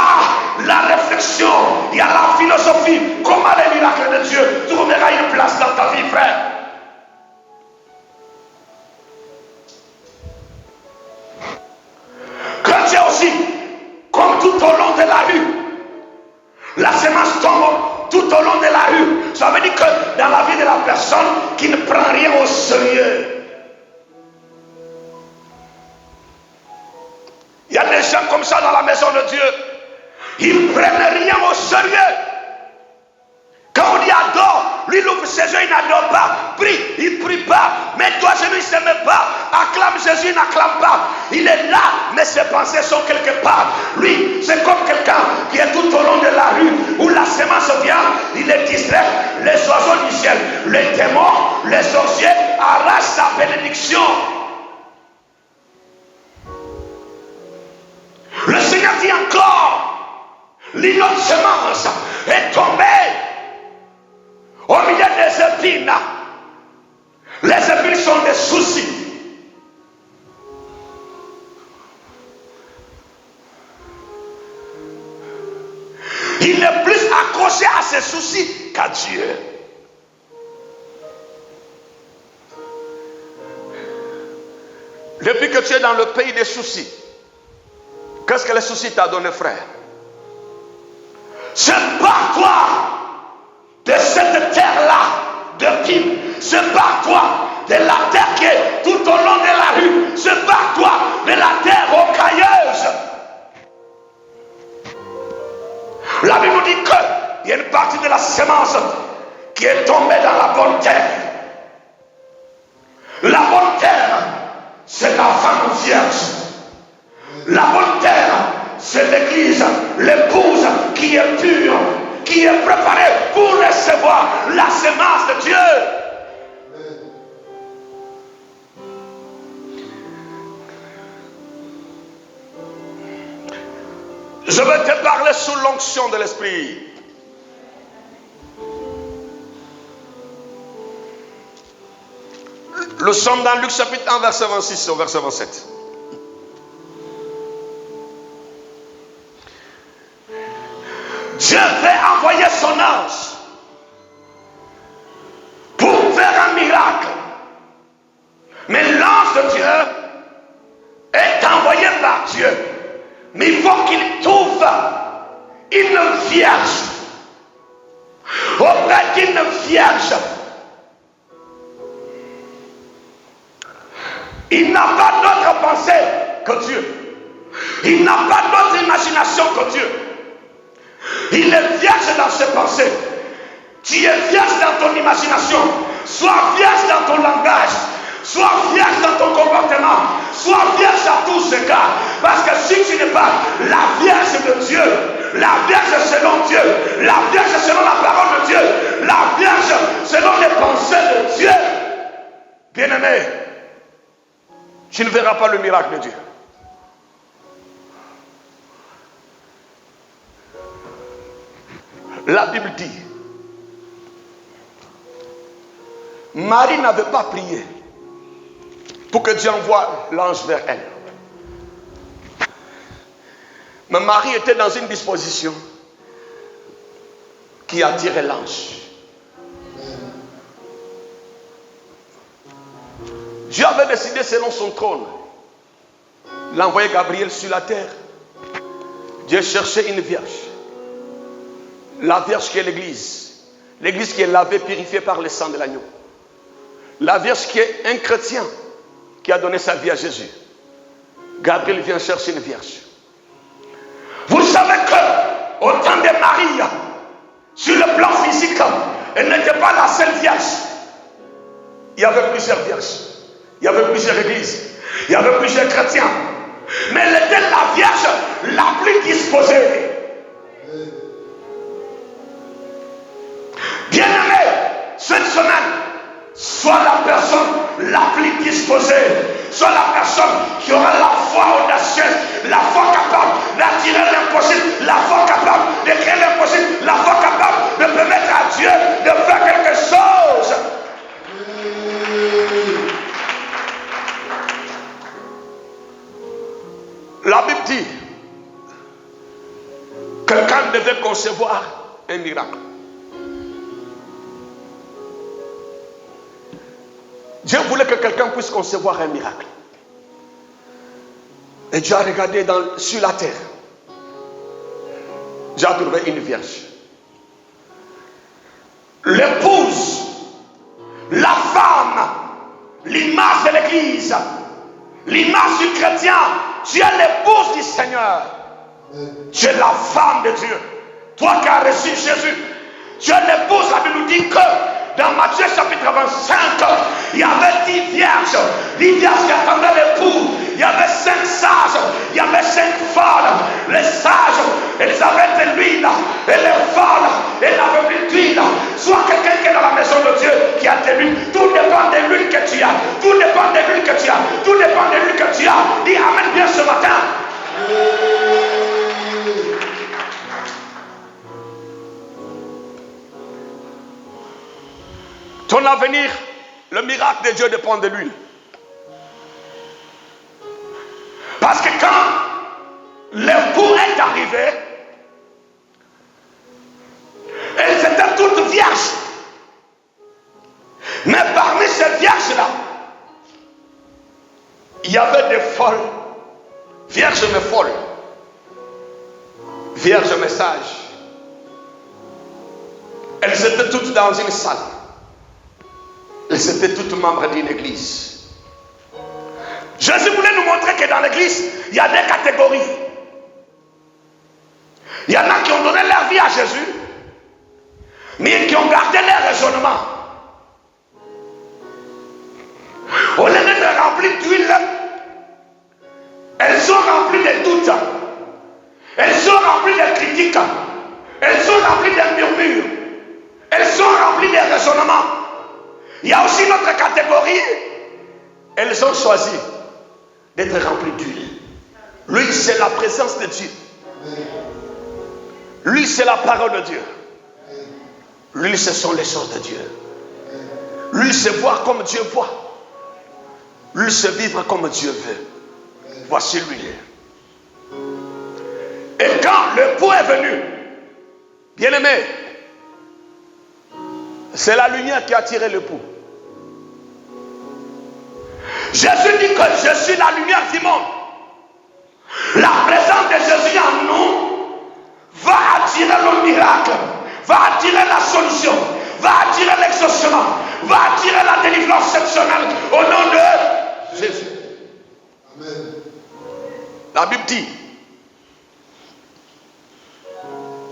la réflexion, il y a la philosophie. Comment le miracle de Dieu trouvera une place dans ta vie, frère? Quand tu es aussi, comme tout au long de la rue, la sémence tombe tout au long de la rue. Ça veut dire que dans la vie de la personne qui ne prend rien au sérieux, il y a des gens comme ça dans la maison de Dieu. Ils ne prennent rien au sérieux. Quand on dit adore, lui il ouvre ses yeux, il n'adore pas. Prie, il ne prie pas. Mets-toi à genoux, il ne se met pas. Acclame Jésus, il n'acclame pas. Il est là, mais ses pensées sont quelque part. Lui, c'est comme quelqu'un qui est tout au long de la rue où la sémence vient, il est distrait. Les oiseaux du ciel les démons, les sorciers arrachent sa bénédiction. Le Seigneur dit encore, l'innocente semence est tombée au milieu des épines. Les épines sont des soucis. Il est plus accroché à ses soucis qu'à Dieu. Depuis que tu es dans le pays des soucis, qu'est-ce que les soucis t'ont donné, frère? Sépare-toi de cette terre-là de Kim. Sépare-toi de la terre qui est tout au long de la rue. Sépare-toi de la terre rocailleuse. La Bible nous dit qu'il y a une partie de la semence qui est tombée dans la bonne terre. La bonne terre, c'est la femme vierge. La bonne terre, c'est l'église, l'épouse qui est pure, qui est préparée pour recevoir la semence de Dieu. Je vais te parler sous l'onction de l'Esprit. Nous sommes dans Luc chapitre 1, verset 26 au verset 27. Dieu va envoyer son ange pour faire un miracle. Mais l'ange de Dieu est envoyé par Dieu. Mais il faut qu'il trouve une vierge auprès d'une vierge. Il n'a pas d'autre pensée que Dieu. Il n'a pas d'autre imagination que Dieu. Il est vierge dans ses pensées. Tu es vierge dans ton imagination. Sois vierge dans ton langage. Sois vierge dans ton comportement. Sois vierge à tous égards. Parce que si tu n'es pas la vierge de Dieu, la vierge selon Dieu, la vierge selon la parole de Dieu, la vierge selon les pensées de Dieu, bien-aimé, tu ne verras pas le miracle de Dieu. La Bible dit, Marie n'avait pas prié pour que Dieu envoie l'ange vers elle. Mais Marie était dans une disposition qui attirait l'ange. Dieu avait décidé selon son trône l'envoyer Gabriel sur la terre. Dieu cherchait une vierge. La vierge qui est l'église. L'église qui est lavée, purifiée par le sang de l'agneau. La vierge qui est un chrétien qui a donné sa vie à Jésus. Gabriel vient chercher une vierge. Vous savez que au temps de Marie, sur le plan physique, elle n'était pas la seule vierge. Il y avait plusieurs vierges. Il y avait plusieurs églises. Il y avait plusieurs chrétiens. Mais elle était la vierge la plus disposée. Bien-aimé, cette semaine, sois la personne la plus disposée. Sois la personne qui aura la foi audacieuse, la foi capable d'attirer l'impossible, la foi capable de créer l'impossible, la foi capable de permettre à Dieu de faire quelque chose. La Bible dit que quelqu'un devait concevoir un miracle. Dieu voulait que quelqu'un puisse concevoir un miracle. Et Dieu a regardé sur la terre. Dieu a trouvé une vierge. L'épouse, la femme, l'image de l'église, l'image du chrétien. Tu es l'épouse du Seigneur. Tu es la femme de Dieu. Toi qui as reçu Jésus, tu es l'épouse. La Bible nous dit que dans Matthieu chapitre 25, il y avait 10 vierges qui attendaient l'époux. il y avait 5 sages, il y avait 5 folles. Les sages, elles avaient de l'huile, et les folles, elles n'avaient plus d'huile. Soit quelqu'un qui est dans la maison de Dieu qui a de l'huile. Tout dépend de l'huile que tu as. Tout dépend de l'huile que tu as. Tout dépend de l'huile que tu as. Dis amen bien ce matin. Ton avenir, le miracle de Dieu dépend de l'huile. Parce que quand l'époux est arrivé, elles étaient toutes vierges. Mais parmi ces vierges-là, il y avait des folles. Vierges mais folles. Vierges mais sages. Elles étaient toutes dans une salle. Elles étaient toutes membres d'une église. Jésus voulait nous montrer que dans l'église, il y a des catégories. Il y en a qui ont donné leur vie à Jésus, mais qui ont gardé leur raisonnement. Au lieu d'être remplies d'huile, elles sont remplies de doutes. Elles sont remplies de critiques. Elles sont remplies de murmures. Elles sont remplies de raisonnements. Il y a aussi une autre catégorie. Elles ont choisi d'être remplies d'huile. L'huile, c'est la présence de Dieu. L'huile, c'est la parole de Dieu. L'huile, ce sont les choses de Dieu. L'huile, c'est voir comme Dieu voit. L'huile, c'est vivre comme Dieu veut. Voici l'huile. Et quand le pot est venu, bien-aimé, c'est la lumière qui a attiré le pot. Jésus dit que je suis la lumière du monde. La présence de Jésus en nous va attirer le miracle, va attirer la solution, va attirer l'exaucement, va attirer la délivrance exceptionnelle au nom de Jésus. Amen. La Bible dit,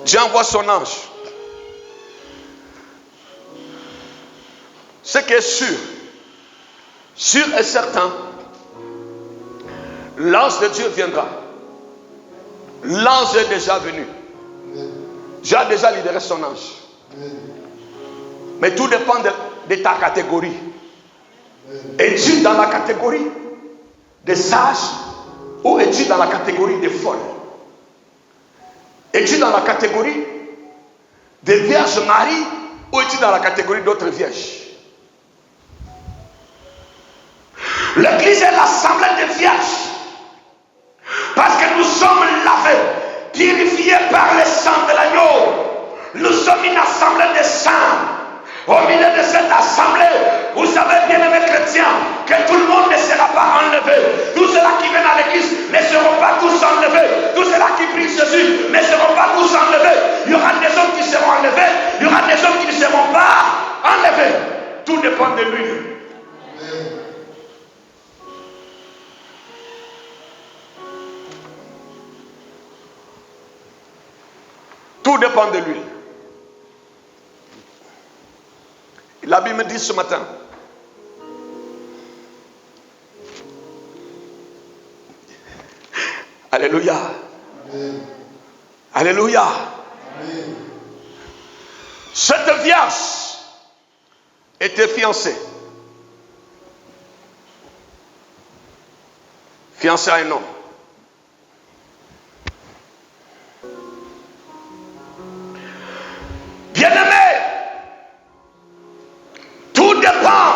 Dieu envoie son ange. Ce qui est sûr et certain, l'ange de Dieu viendra. L'ange est déjà venu. Dieu a déjà libéré son ange. Mais tout dépend de ta catégorie. Es-tu dans la catégorie des sages ou es-tu dans la catégorie des folles? Es-tu dans la catégorie des vierges Marie ou es-tu dans la catégorie d'autres vierges? L'église est l'assemblée des vierges. Parce que nous sommes lavés, purifiés par le sang de l'agneau. Nous sommes une assemblée des saints. Au milieu de cette assemblée, vous savez, bien-aimés chrétiens, que tout le monde ne sera pas enlevé. Tous ceux-là qui viennent à l'église ne seront pas tous enlevés. Tous ceux-là qui prient Jésus ne seront pas tous enlevés. Il y aura des hommes qui seront enlevés. Il y aura des hommes qui ne seront pas enlevés. Tout dépend de lui. Tout dépend de lui. La Bible me dit ce matin, alléluia, Amen. Alléluia. Amen. Cette vierge était fiancée. Fiancée à un homme. Bien-aimé, tout dépend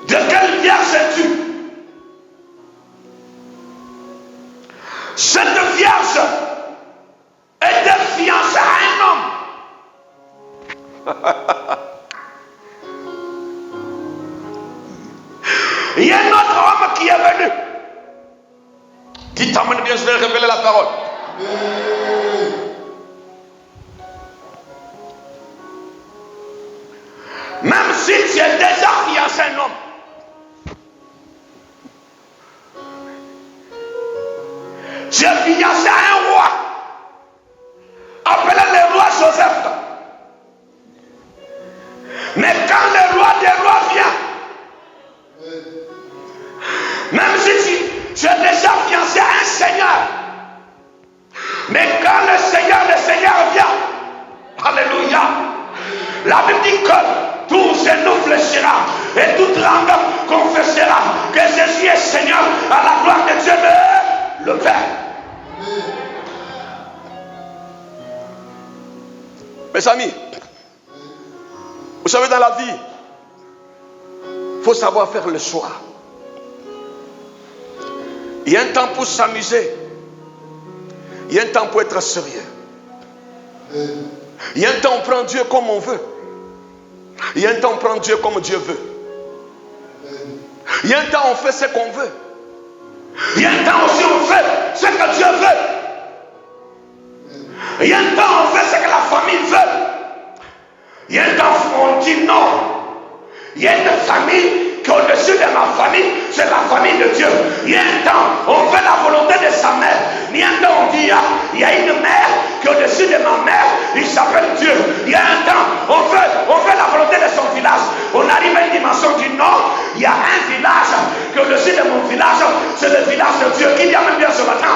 de quelle vierge es-tu. Cette vierge était fiancée à un homme. Il y a un autre homme qui est venu. Qui t'emmène bien, je vais révéler la parole. Même si tu es déjà fiancé à un homme, tu es fiancé à un roi, appelé le roi Joseph. Mais quand le roi des rois vient, Mais quand le Seigneur vient, alléluia, la Bible dit que tout genou fléchira et toute langue confessera que Jésus est Seigneur à la gloire de Dieu le Père. Mes amis, vous savez, dans la vie, il faut savoir faire le choix. Il y a un temps pour s'amuser. Il y a un temps pour être sérieux. Il y a un temps où on prend Dieu comme on veut. Il y a un temps où on prend Dieu comme Dieu veut. Il y a un temps où on fait ce qu'on veut. Il y a un temps aussi où on fait ce que Dieu veut. Il y a un temps où on fait ce que la famille veut. Il y a un temps où on dit non. Il y a une famille qui est au-dessus de ma famille, c'est la famille de Dieu. Il y a un temps où on fait la volonté de sa mère. Il y a un temps où on dit il y a une mère qui est au-dessus de ma mère, il s'appelle Dieu. Il y a un temps où on fait la volonté de son village. On arrive à une dimension du non. Il y a un village qui est au-dessus de mon village, c'est le village de Dieu. Qui vient même bien ce matin?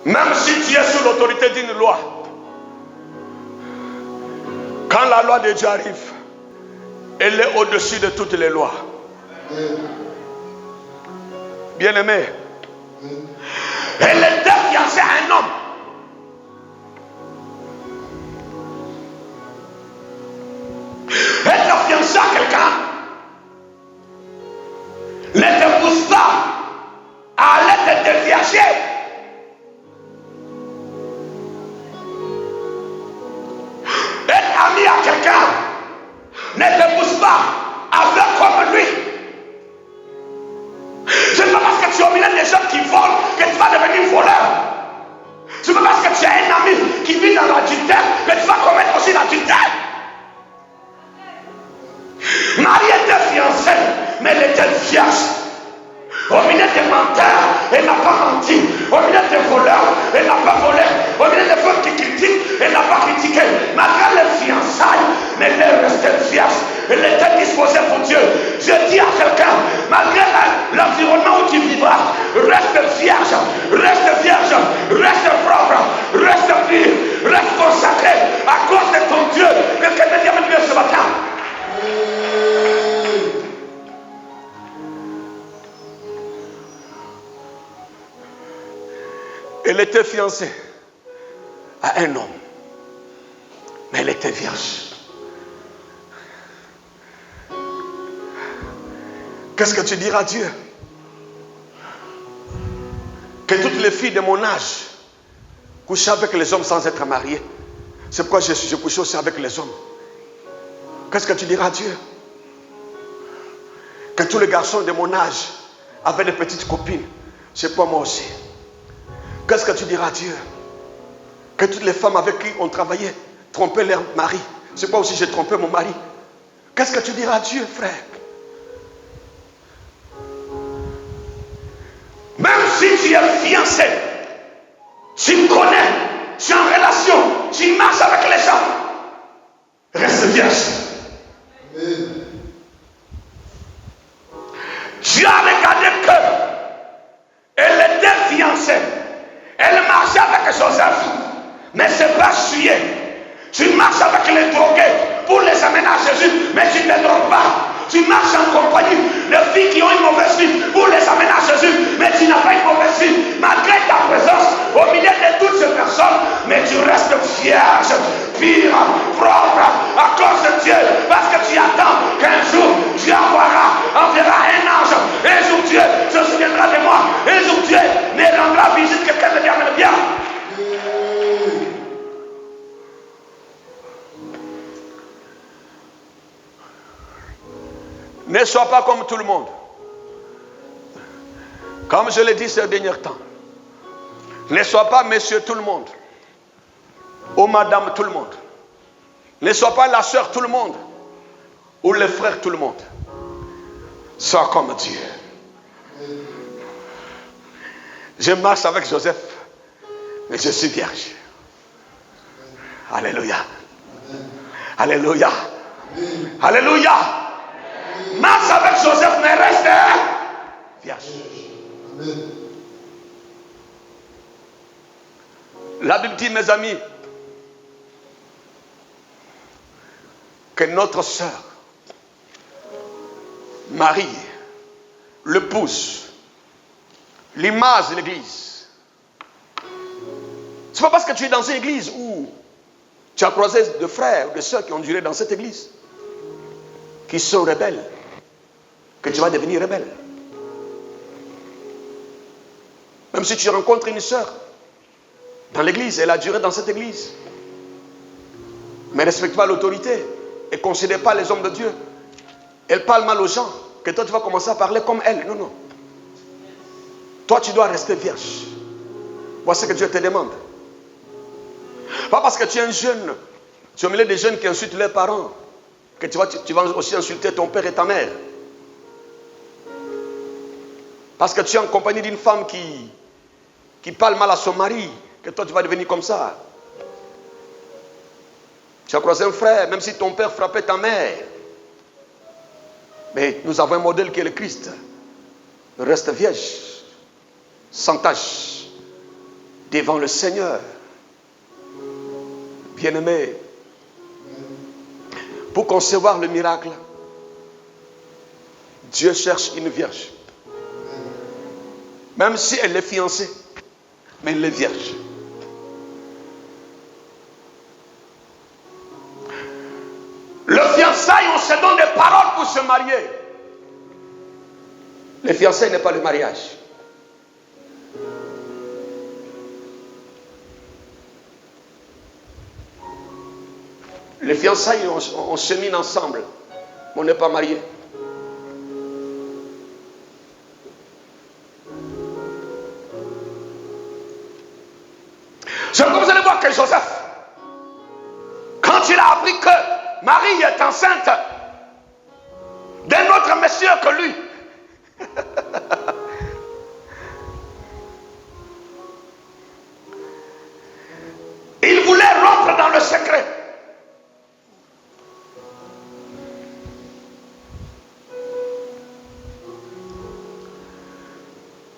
Même si tu es sous l'autorité d'une loi, quand la loi de Dieu arrive, elle est au-dessus de toutes les lois. Bien-aimé, elle était fiancée à un homme. Être fiancée à quelqu'un ne te pousse pas à aller te déviager. Être ami à quelqu'un ne te pousse pas à faire comme lui. Ce n'est pas parce que tu es au milieu des gens qui volent que tu vas devenir voleur. Ce n'est pas parce que tu as un ami qui vit dans l'adultère que tu vas commettre aussi l'adultère. Marie était fiancée, mais elle était vierge. Au milieu des menteurs, elle n'a pas menti. Au milieu des voleurs, elle n'a pas volé. Au milieu des femmes qui critiquent, elle n'a pas critiqué. Malgré les fiançailles, mais elle est restée vierge. Elle était disposée pour Dieu. Je dis à quelqu'un, malgré l'environnement où tu vivras, reste vierge, reste propre, reste pur, reste consacré à cause de ton Dieu. Que quelqu'un me dise ce matin. Elle était fiancée à un homme, mais elle était vierge. Qu'est-ce que tu diras à Dieu? Que toutes les filles de mon âge couchent avec les hommes sans être mariées. C'est pourquoi je couche aussi avec les hommes. Qu'est-ce que tu diras à Dieu? Que tous les garçons de mon âge avaient des petites copines. C'est pourquoi moi aussi. Qu'est-ce que tu diras à Dieu? Que toutes les femmes avec qui on travaillait trompaient leur mari. C'est pourquoi aussi j'ai trompé mon mari. Qu'est-ce que tu diras à Dieu, frère? Même si tu es fiancé, tu connais, tu es en relation, tu marches avec les gens, reste vierge. Dieu a regardé que elle était fiancée. Elle marchait avec Joseph, mais c'est pas sué. Tu marches avec les drogués pour les amener à Jésus, mais tu ne les drogues pas. Tu marches en compagnie de filles qui ont une mauvaise vie pour les amener à Jésus, mais tu n'as pas une mauvaise vie. Malgré ta présence au milieu de toutes ces personnes, mais tu restes vierge, pure, propre à cause de Dieu. Parce que tu attends qu'un jour Dieu enverra un ange. Un jour Dieu se souviendra de moi. Un jour Dieu me rendra visite. Quelqu'un me dit amène bien. Ne sois pas comme tout le monde. Comme je l'ai dit ces derniers temps. Ne sois pas monsieur tout le monde. Ou madame tout le monde. Ne sois pas la soeur tout le monde. Ou le frère tout le monde. Sois comme Dieu. Je marche avec Joseph. Mais je suis vierge. Alléluia. Alléluia. Alléluia. marche avec Joseph, mais reste vierge. Amen. La Bible dit, mes amis, que notre sœur, Marie, l'épouse, l'image de l'église. C'est pas parce que tu es dans une église où tu as croisé de frères ou de sœurs qui ont duré dans cette église, qui sont rebelles, que tu vas devenir rebelle. Même si tu rencontres une sœur dans l'église, elle a duré dans cette église, mais ne respecte pas l'autorité et ne considère pas les hommes de Dieu. Elle parle mal aux gens, que toi tu vas commencer à parler comme elle. Non, non. Toi tu dois rester vierge. Voici ce que Dieu te demande. Pas parce que tu es un jeune, tu es au milieu des jeunes qui insultent leurs parents, que tu vas aussi insulter ton père et ta mère. Parce que tu es en compagnie d'une femme qui parle mal à son mari, que toi tu vas devenir comme ça. Tu as croisé un frère, même si ton père frappait ta mère. Mais nous avons un modèle qui est le Christ. Reste vierge, sans tache, devant le Seigneur. Bien-aimé, pour concevoir le miracle, Dieu cherche une vierge. Même si elle est fiancée, mais elle est vierge. Le fiançailles, on se donne des paroles pour se marier. Le fiançailles n'est pas le mariage. Les fiançailles, on chemine ensemble, mais on n'est pas mariés. C'est comme vous allez voir que Joseph, quand il a appris que Marie est enceinte d'un autre monsieur que lui, il voulait rompre dans le secret.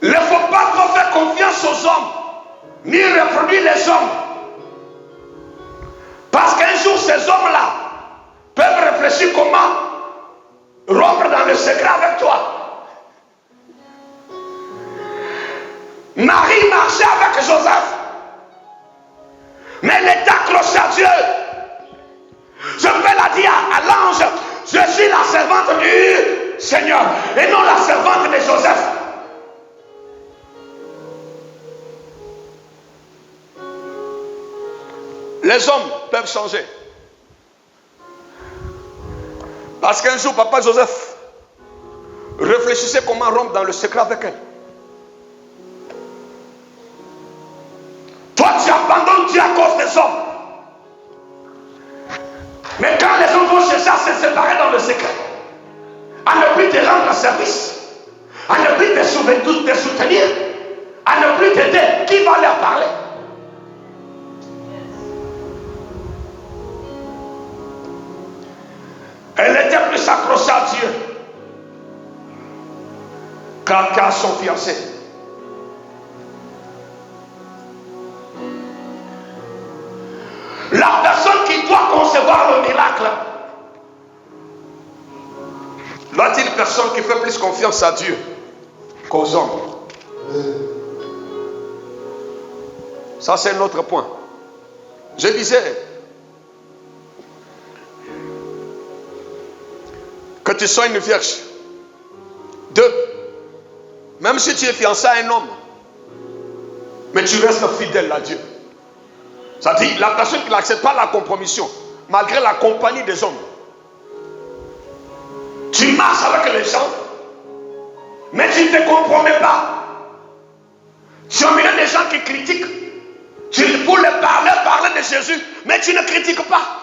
Il ne faut pas trop faire confiance aux hommes, ni reproduire les hommes. Parce qu'un jour, ces hommes-là peuvent réfléchir comment rompre dans le secret avec toi. Marie marchait avec Joseph, mais elle est accrochée à Dieu. Je peux la dire à l'ange, je suis la servante du Seigneur et non la servante de Joseph. Les hommes peuvent changer. Parce qu'un jour, papa Joseph réfléchissait comment rompre dans le secret avec elle. Toi, tu abandonnes Dieu à cause des hommes. Mais quand les hommes vont chercher à se séparer dans le secret, à ne plus te rendre service, à ne plus te soutenir, à ne plus t'aider, qui va leur parler? Elle était plus accrochée à Dieu qu'à son fiancé. La personne qui doit concevoir le miracle doit être une personne qui fait plus confiance à Dieu qu'aux hommes. Ça, c'est un autre point. Je disais que tu sois une vierge. 2. Même si tu es fiancé à un homme, mais tu restes fidèle à Dieu. C'est-à-dire la personne qui n'accepte pas la compromission, malgré la compagnie des hommes. Tu marches avec les gens, mais tu ne te compromets pas. Tu es au milieu des gens qui critiquent. Tu pour leur parler de Jésus, mais tu ne critiques pas.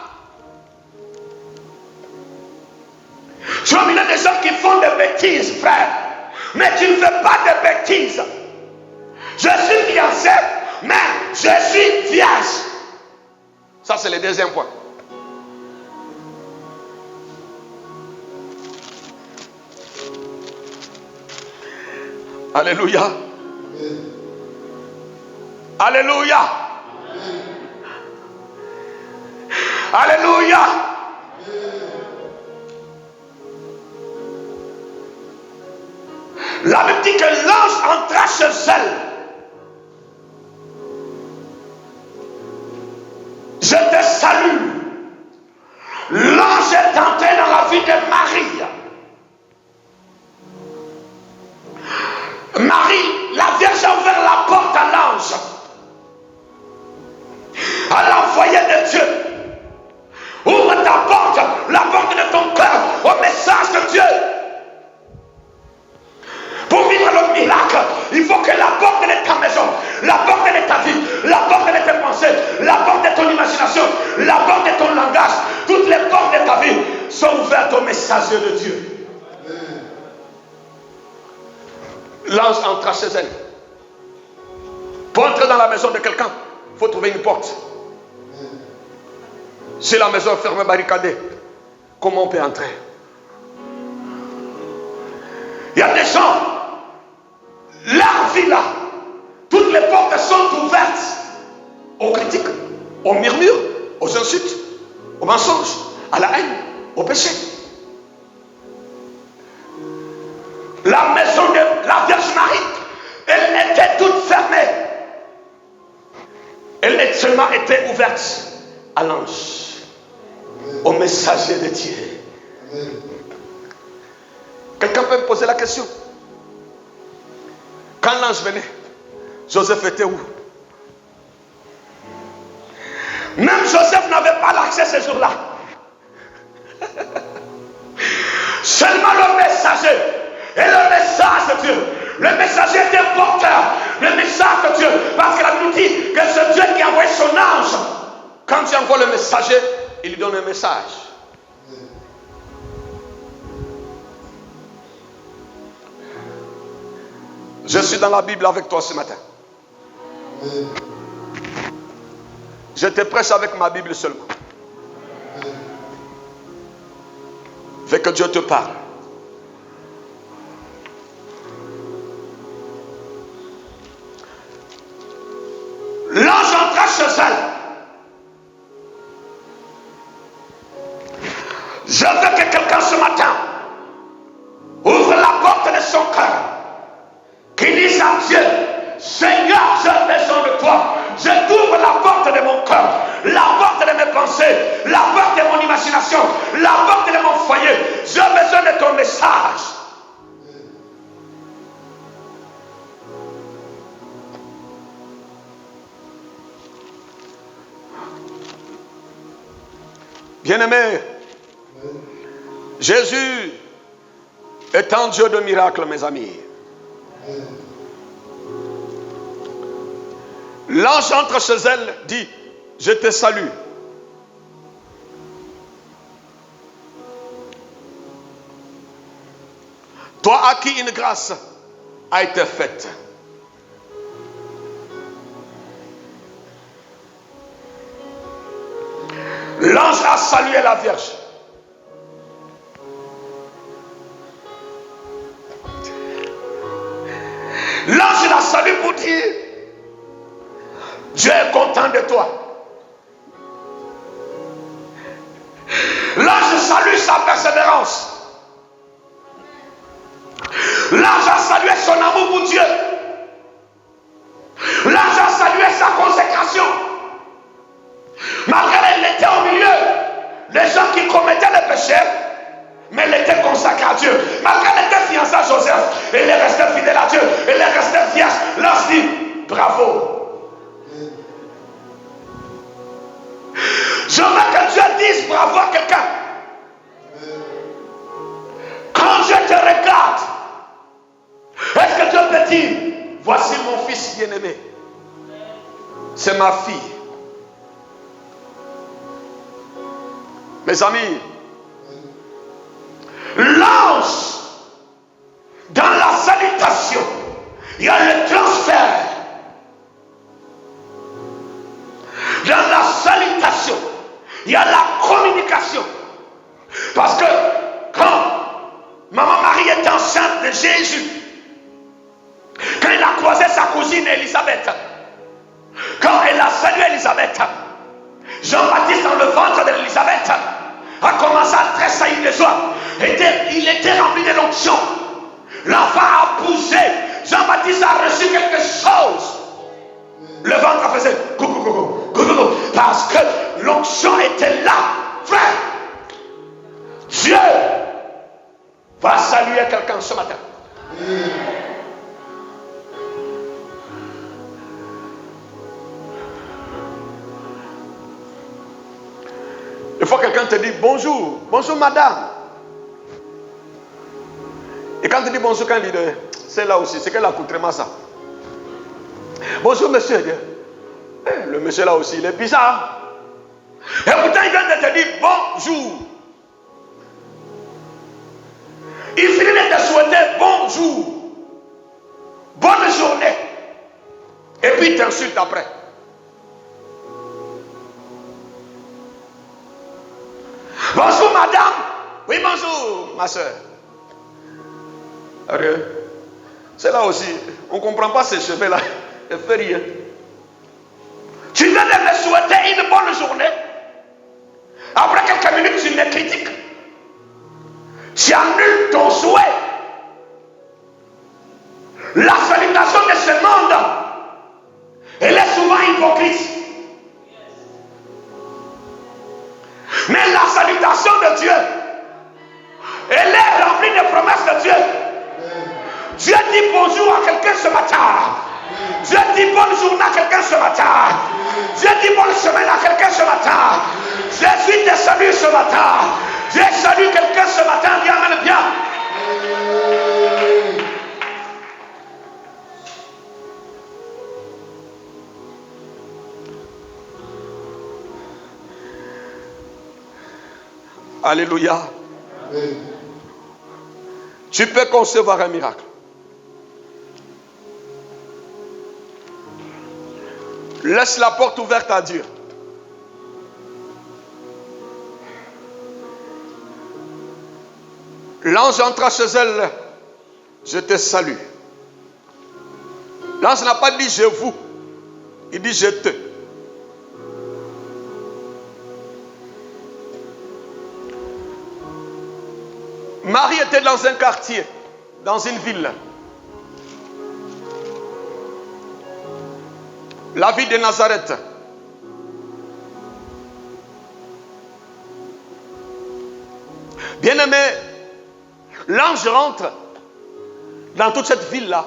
Tu es au milieu des gens qui font des bêtises, frère. Mais tu ne fais pas de bêtises. Je suis fiancé, mais je suis vierge. Ça, c'est le deuxième point. Alléluia. Alléluia. Alléluia. La Bible dit que l'ange entra chez elle. Je te salue. L'ange est entré dans la vie de Marie. Marie, la Vierge a ouvert la porte à l'ange, à l'envoyé de Dieu. Ouvre ta porte, la porte de ton cœur, au message de Dieu. Pour vivre le miracle, il faut que la porte de ta maison, la porte de ta vie, la porte de tes pensées, la porte de ton imagination, la porte de ton langage, toutes les portes de ta vie sont ouvertes au messager de Dieu. L'ange entra chez elle. Pour entrer dans la maison de quelqu'un, il faut trouver une porte. Si la maison est fermée, barricadée, comment on peut entrer? Il y a des gens, leur vie là, toutes les portes sont ouvertes aux critiques, aux murmures, aux insultes, aux mensonges, à la haine, au péché. La maison de la Vierge Marie, elle était toute fermée. Elle est seulement été ouverte à l'ange, au messager de Dieu. Quelqu'un peut me poser la question. Quand l'ange venait, Joseph était où? Même Joseph n'avait pas l'accès ce jour-là. Seulement le messager. Et le message de Dieu, le messager était porteur, le message de Dieu, parce que la Bible dit que c'est Dieu qui a envoyé son ange. Quand il envoie le messager, il lui donne un message. Je suis dans la Bible avec toi ce matin. Je te prêche avec ma Bible seulement. Fais que Dieu te parle. L'ange entra chez elle. Je veux que quelqu'un ce matin ouvre la porte de son cœur, qui dise à Dieu: Seigneur, j'ai besoin de toi. Je t'ouvre la porte de mon cœur, la porte de mes pensées, la porte de mon imagination, la porte de mon foyer. J'ai besoin de ton message. Bien-aimés, Jésus est un Dieu de miracles, mes amis. L'ange entre chez elle, dit: je te salue. Toi à qui une grâce a été faite. L'ange a salué la Vierge. L'ange l'a salué pour dire: Dieu est content de toi. L'ange salue sa persévérance. L'ange a salué son amour pour Dieu. L'ange a salué sa consécration. Malgré elle était au milieu des gens qui commettaient le péché, mais elle était consacrée à Dieu. Malgré elle était fiancée à Joseph, elle est restée fidèle à Dieu. Elle est restée vierge. L'ange dit: bravo. Je veux que Dieu dise bravo à quelqu'un. Quand Dieu te regarde, est-ce que Dieu peut dire: voici mon fils bien-aimé, c'est ma fille? Mes amis, l'ange, dans la salutation, il y a le transfert. Dans la salutation, il y a la communication. Parce que quand Maman Marie est enceinte de Jésus, cousine Élisabeth, quand elle a salué Élisabeth, Jean-Baptiste dans le ventre d'Élisabeth a commencé à tressaillir de joie. Il était rempli de l'onction. L'enfant a bougé. Jean-Baptiste a reçu quelque chose. Le ventre faisait coucou, parce que l'onction était là. Frère, Dieu va saluer quelqu'un ce matin. Il faut que quelqu'un te dise bonjour, bonjour madame. Et quand tu dis bonjour, quand il dit c'est là aussi, c'est quel accoutrement ça? Bonjour monsieur. Le monsieur là aussi, il est bizarre. Et pourtant il vient de te dire bonjour. Il finit de te souhaiter bonjour, bonne journée. Et puis il t'insulte après. Bonjour madame. Oui bonjour ma soeur. C'est là aussi, on ne comprend pas ces cheveux là. Elle fait rien. Tu viens de me souhaiter une bonne journée. Après quelques minutes, tu me critiques. Tu annules ton souhait. La salutation de ce monde, elle est souvent hypocrite. Mais la salutation de Dieu, elle est remplie de promesses de Dieu. Dieu dit bonjour à quelqu'un ce matin. Dieu dit bonne journée à quelqu'un ce matin. Dieu dit bonne semaine à quelqu'un ce matin. Jésus te salue ce matin. Dieu salue quelqu'un ce matin. Viens, amène bien. Alléluia. Amen. Tu peux concevoir un miracle. Laisse la porte ouverte à Dieu. L'ange entra chez elle. Je te salue. L'ange n'a pas dit je vous. Il dit je te. Marie était dans un quartier, dans une ville. La ville de Nazareth. Bien-aimé, l'ange rentre dans toute cette ville-là.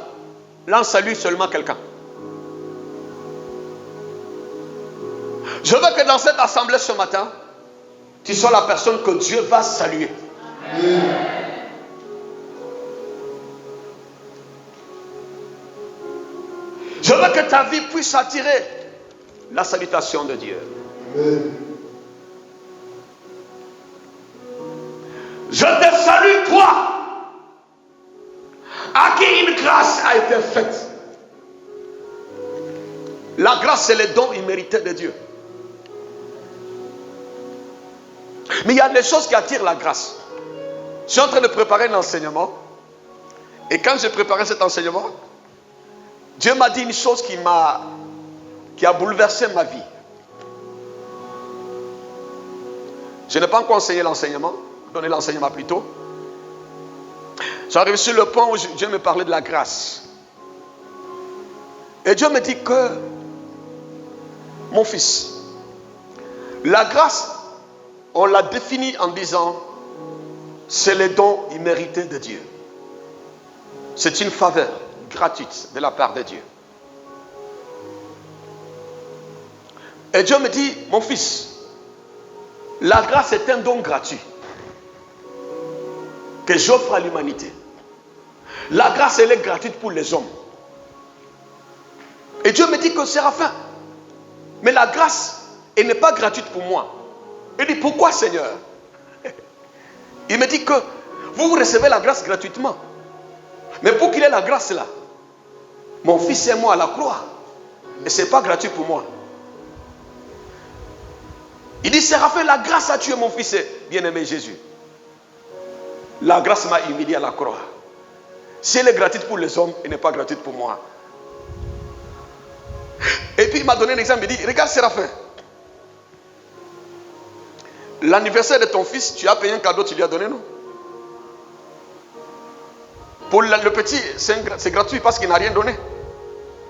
L'ange salue seulement quelqu'un. Je veux que dans cette assemblée ce matin, tu sois la personne que Dieu va saluer. Je veux que ta vie puisse attirer la salutation de Dieu. Je te salue toi, à qui une grâce a été faite. La grâce, c'est le don immérité de Dieu. Mais il y a des choses qui attirent la grâce. Je suis en train de préparer un enseignement. Et quand j'ai préparé cet enseignement, Dieu m'a dit une chose qui a bouleversé ma vie. Je n'ai pas encore enseigné l'enseignement, donné l'enseignement plus tôt. J'arrive sur le point où Dieu me parlait de la grâce. Et Dieu me dit que, mon fils, la grâce, on l'a définie en disant, c'est le don immérité de Dieu. C'est une faveur gratuite de la part de Dieu. Et Dieu me dit, mon fils, la grâce est un don gratuit que j'offre à l'humanité. La grâce, elle est gratuite pour les hommes. Et Dieu me dit que Séraphin, mais la grâce, elle n'est pas gratuite pour moi. Il dit, pourquoi Seigneur? Il me dit que vous recevez la grâce gratuitement. Mais pour qu'il ait la grâce là, mon fils est mort à la croix. Et ce n'est pas gratuit pour moi. Il dit, Séraphin, la grâce a tué mon fils bien-aimé Jésus. La grâce m'a humilié à la croix. Si elle est gratuite pour les hommes, elle n'est pas gratuite pour moi. Et puis il m'a donné un exemple, il dit, regarde Séraphin. L'anniversaire de ton fils, tu as payé un cadeau, tu lui as donné, non? Pour le petit, c'est gratuit parce qu'il n'a rien donné.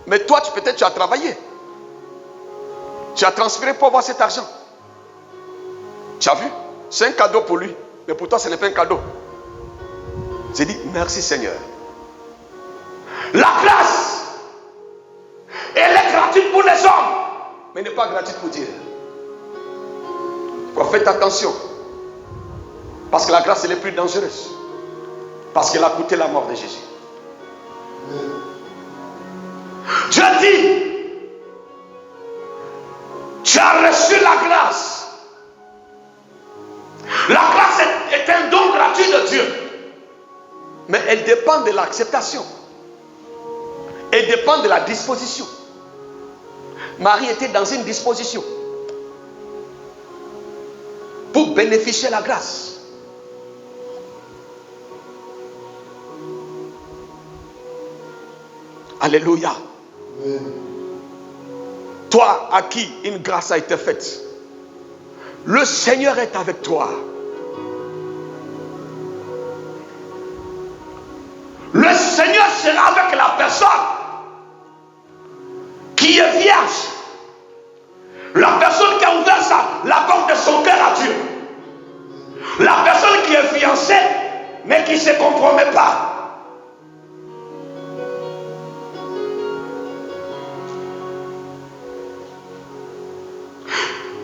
Mais toi, peut-être tu as travaillé. Tu as transféré pour avoir cet argent. Tu as vu? C'est un cadeau pour lui. Mais pour toi, ce n'est pas un cadeau. J'ai dit, merci Seigneur. La grâce, elle est gratuite pour les hommes, mais n'est pas gratuite pour Dieu. Faites attention. Parce que la grâce, elle est plus dangereuse. Parce qu'elle a coûté la mort de Jésus. Dieu dit, tu as reçu la grâce. La grâce est un don gratuit de Dieu. Mais elle dépend de l'acceptation. Elle dépend de la disposition. Marie était dans une disposition pour bénéficier de la grâce. Alléluia. Amen. Toi à qui une grâce a été faite, le Seigneur est avec toi. Le Seigneur sera avec la personne qui est vierge. La personne qui a ouvert la porte de son cœur à Dieu. La personne qui est fiancée, mais qui ne se compromet pas.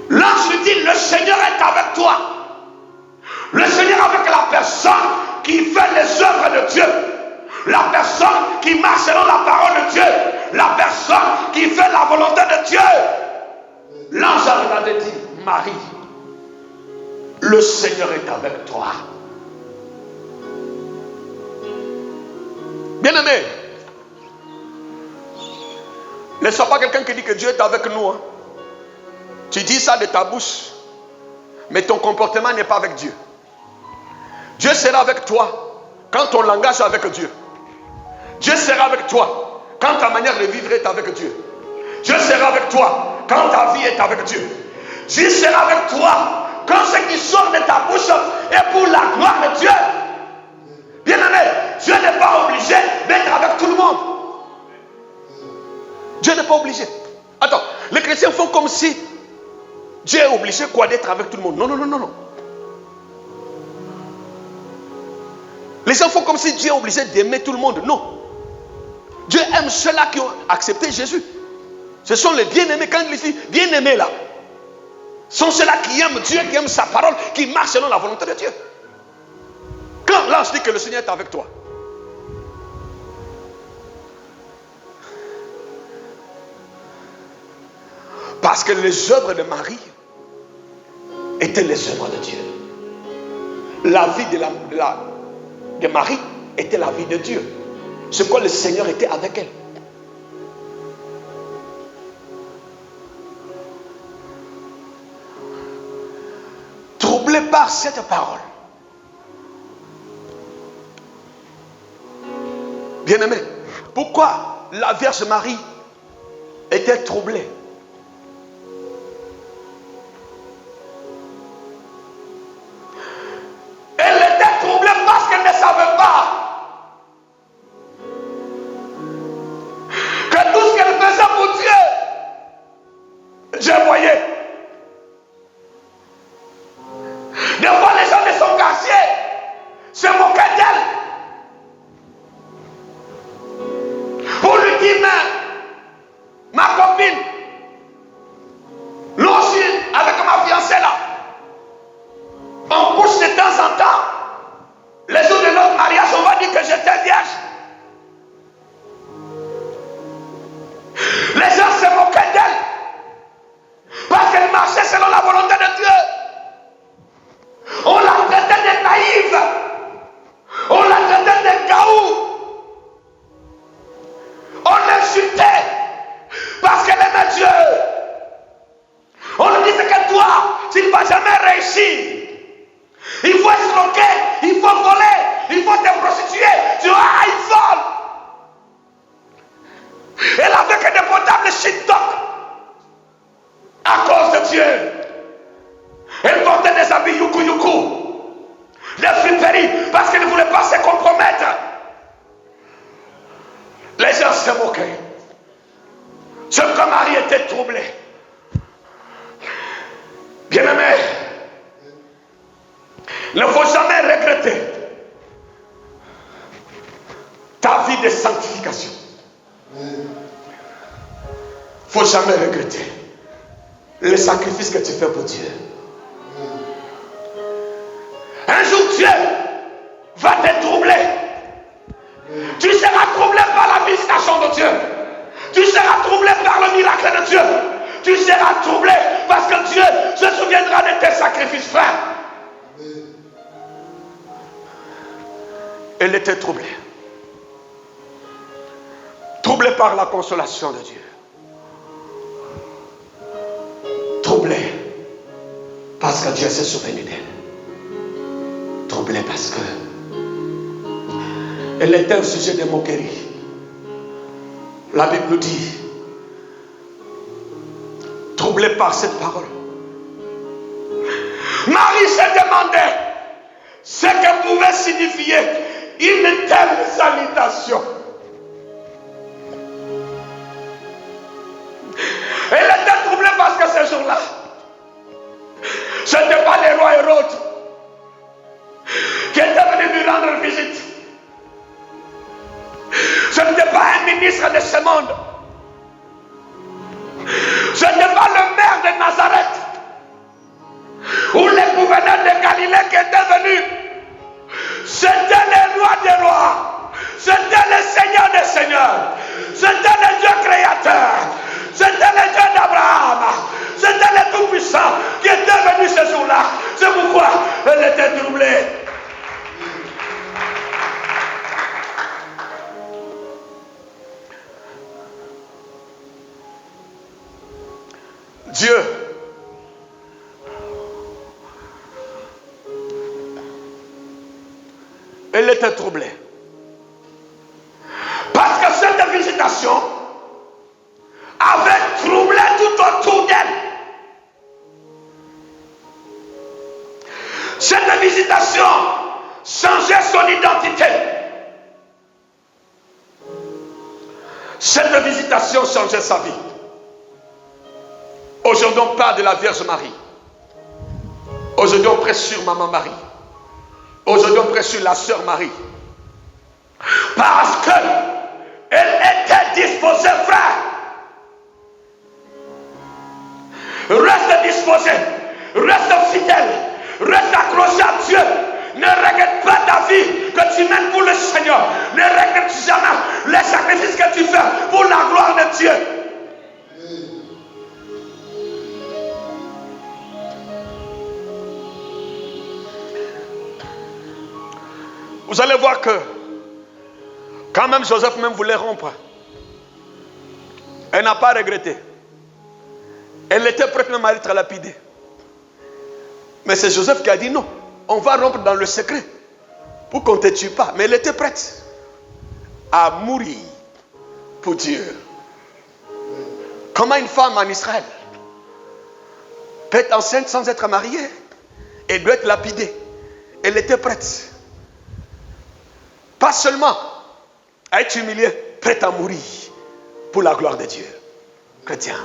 L'ange lui dit, le Seigneur est avec toi. Le Seigneur avec la personne qui fait les œuvres de Dieu. La personne qui marche selon la parole de Dieu. La personne qui fait la volonté de Dieu. L'ange a regardé et dit, Marie, le Seigneur est avec toi. Bien-aimé, ne sois pas quelqu'un qui dit que Dieu est avec nous. Tu dis ça de ta bouche, mais ton comportement n'est pas avec Dieu. Dieu sera avec toi quand ton langage est avec Dieu. Dieu sera avec toi quand ta manière de vivre est avec Dieu. Dieu sera avec toi quand ta vie est avec Dieu. Dieu sera avec toi quand ce qui sort de ta bouche est pour la gloire de Dieu. Bien-aimé, Dieu n'est pas obligé d'être avec tout le monde. Dieu n'est pas obligé. Attends, les chrétiens font comme si Dieu est obligé quoi d'être avec tout le monde. Non, non, non, non, non. Les gens font comme si Dieu est obligé d'aimer tout le monde. Non. Dieu aime ceux-là qui ont accepté Jésus. Ce sont les bien-aimés. Quand il dit bien-aimés là, sont ceux-là qui aiment Dieu, qui aiment sa parole, qui marchent selon la volonté de Dieu. Quand l'ange dit que le Seigneur est avec toi, parce que les œuvres de Marie étaient les œuvres de Dieu. La vie de Marie était la vie de Dieu. C'est quoi le Seigneur était avec elle. Troublé par cette parole. Bien-aimé, pourquoi la Vierge Marie était troublée? Elle était troublée parce qu'elle ne savait pas que tout ce qu'elle faisait pour Dieu, Dieu voyait. Des fois, les gens de son quartier se moquaient d'elle pour lui dire, mais ma copine, se moquer. Ce que Marie était troublée. Bien-aimé, il ne faut jamais regretter ta vie de sanctification. Il ne faut jamais regretter le sacrifice que tu fais pour Dieu. Un jour, Dieu va te troubler. Tu seras troublé par la visitation de Dieu. Tu seras troublé par le miracle de Dieu. Tu seras troublé parce que Dieu se souviendra de tes sacrifices, frère. Elle était troublée. Troublée par la consolation de Dieu. Troublée parce que Dieu s'est souvenu d'elle. Troublée parce que elle était un sujet de moquerie. La Bible nous dit, troublée par cette parole, Marie se demandait ce que pouvait signifier une telle salutation. Elle était troublée parce que ce jour-là, ce n'était pas le roi Hérode qui était venu lui rendre visite. Ce n'était pas un ministre de ce monde. Ce n'était pas le maire de Nazareth ou le gouverneur de Galilée qui était venu. C'était le roi des rois. C'était le Seigneur des seigneurs. C'était le Dieu créateur. C'était le Dieu d'Abraham. C'était le Tout-Puissant qui était venu ce jour-là. C'est pourquoi elle était troublée. Dieu elle était troublée parce que cette visitation avait troublé tout autour d'elle. Cette visitation changeait son identité. Cette visitation changeait sa vie. Aujourd'hui, on parle de la Vierge Marie. Aujourd'hui, on prêche sur Maman Marie. Aujourd'hui, on prêche sur la sœur Marie. Parce qu'elle était disposée, frère. Reste disposé. Reste fidèle. Reste accroché à Dieu. Ne regrette pas ta vie que tu mènes pour le Seigneur. Ne regrette jamais les sacrifices que tu fais pour la gloire de Dieu. Vous allez voir que quand même Joseph même voulait rompre, elle n'a pas regretté. Elle était prête même à être lapidée. Mais c'est Joseph qui a dit non, on va rompre dans le secret pour qu'on ne te tue pas. Mais elle était prête à mourir pour Dieu. Comment une femme en Israël peut être enceinte sans être mariée et doit être lapidée? Elle était prête. Pas seulement à être humiliée, prête à mourir pour la gloire de Dieu. Chrétien.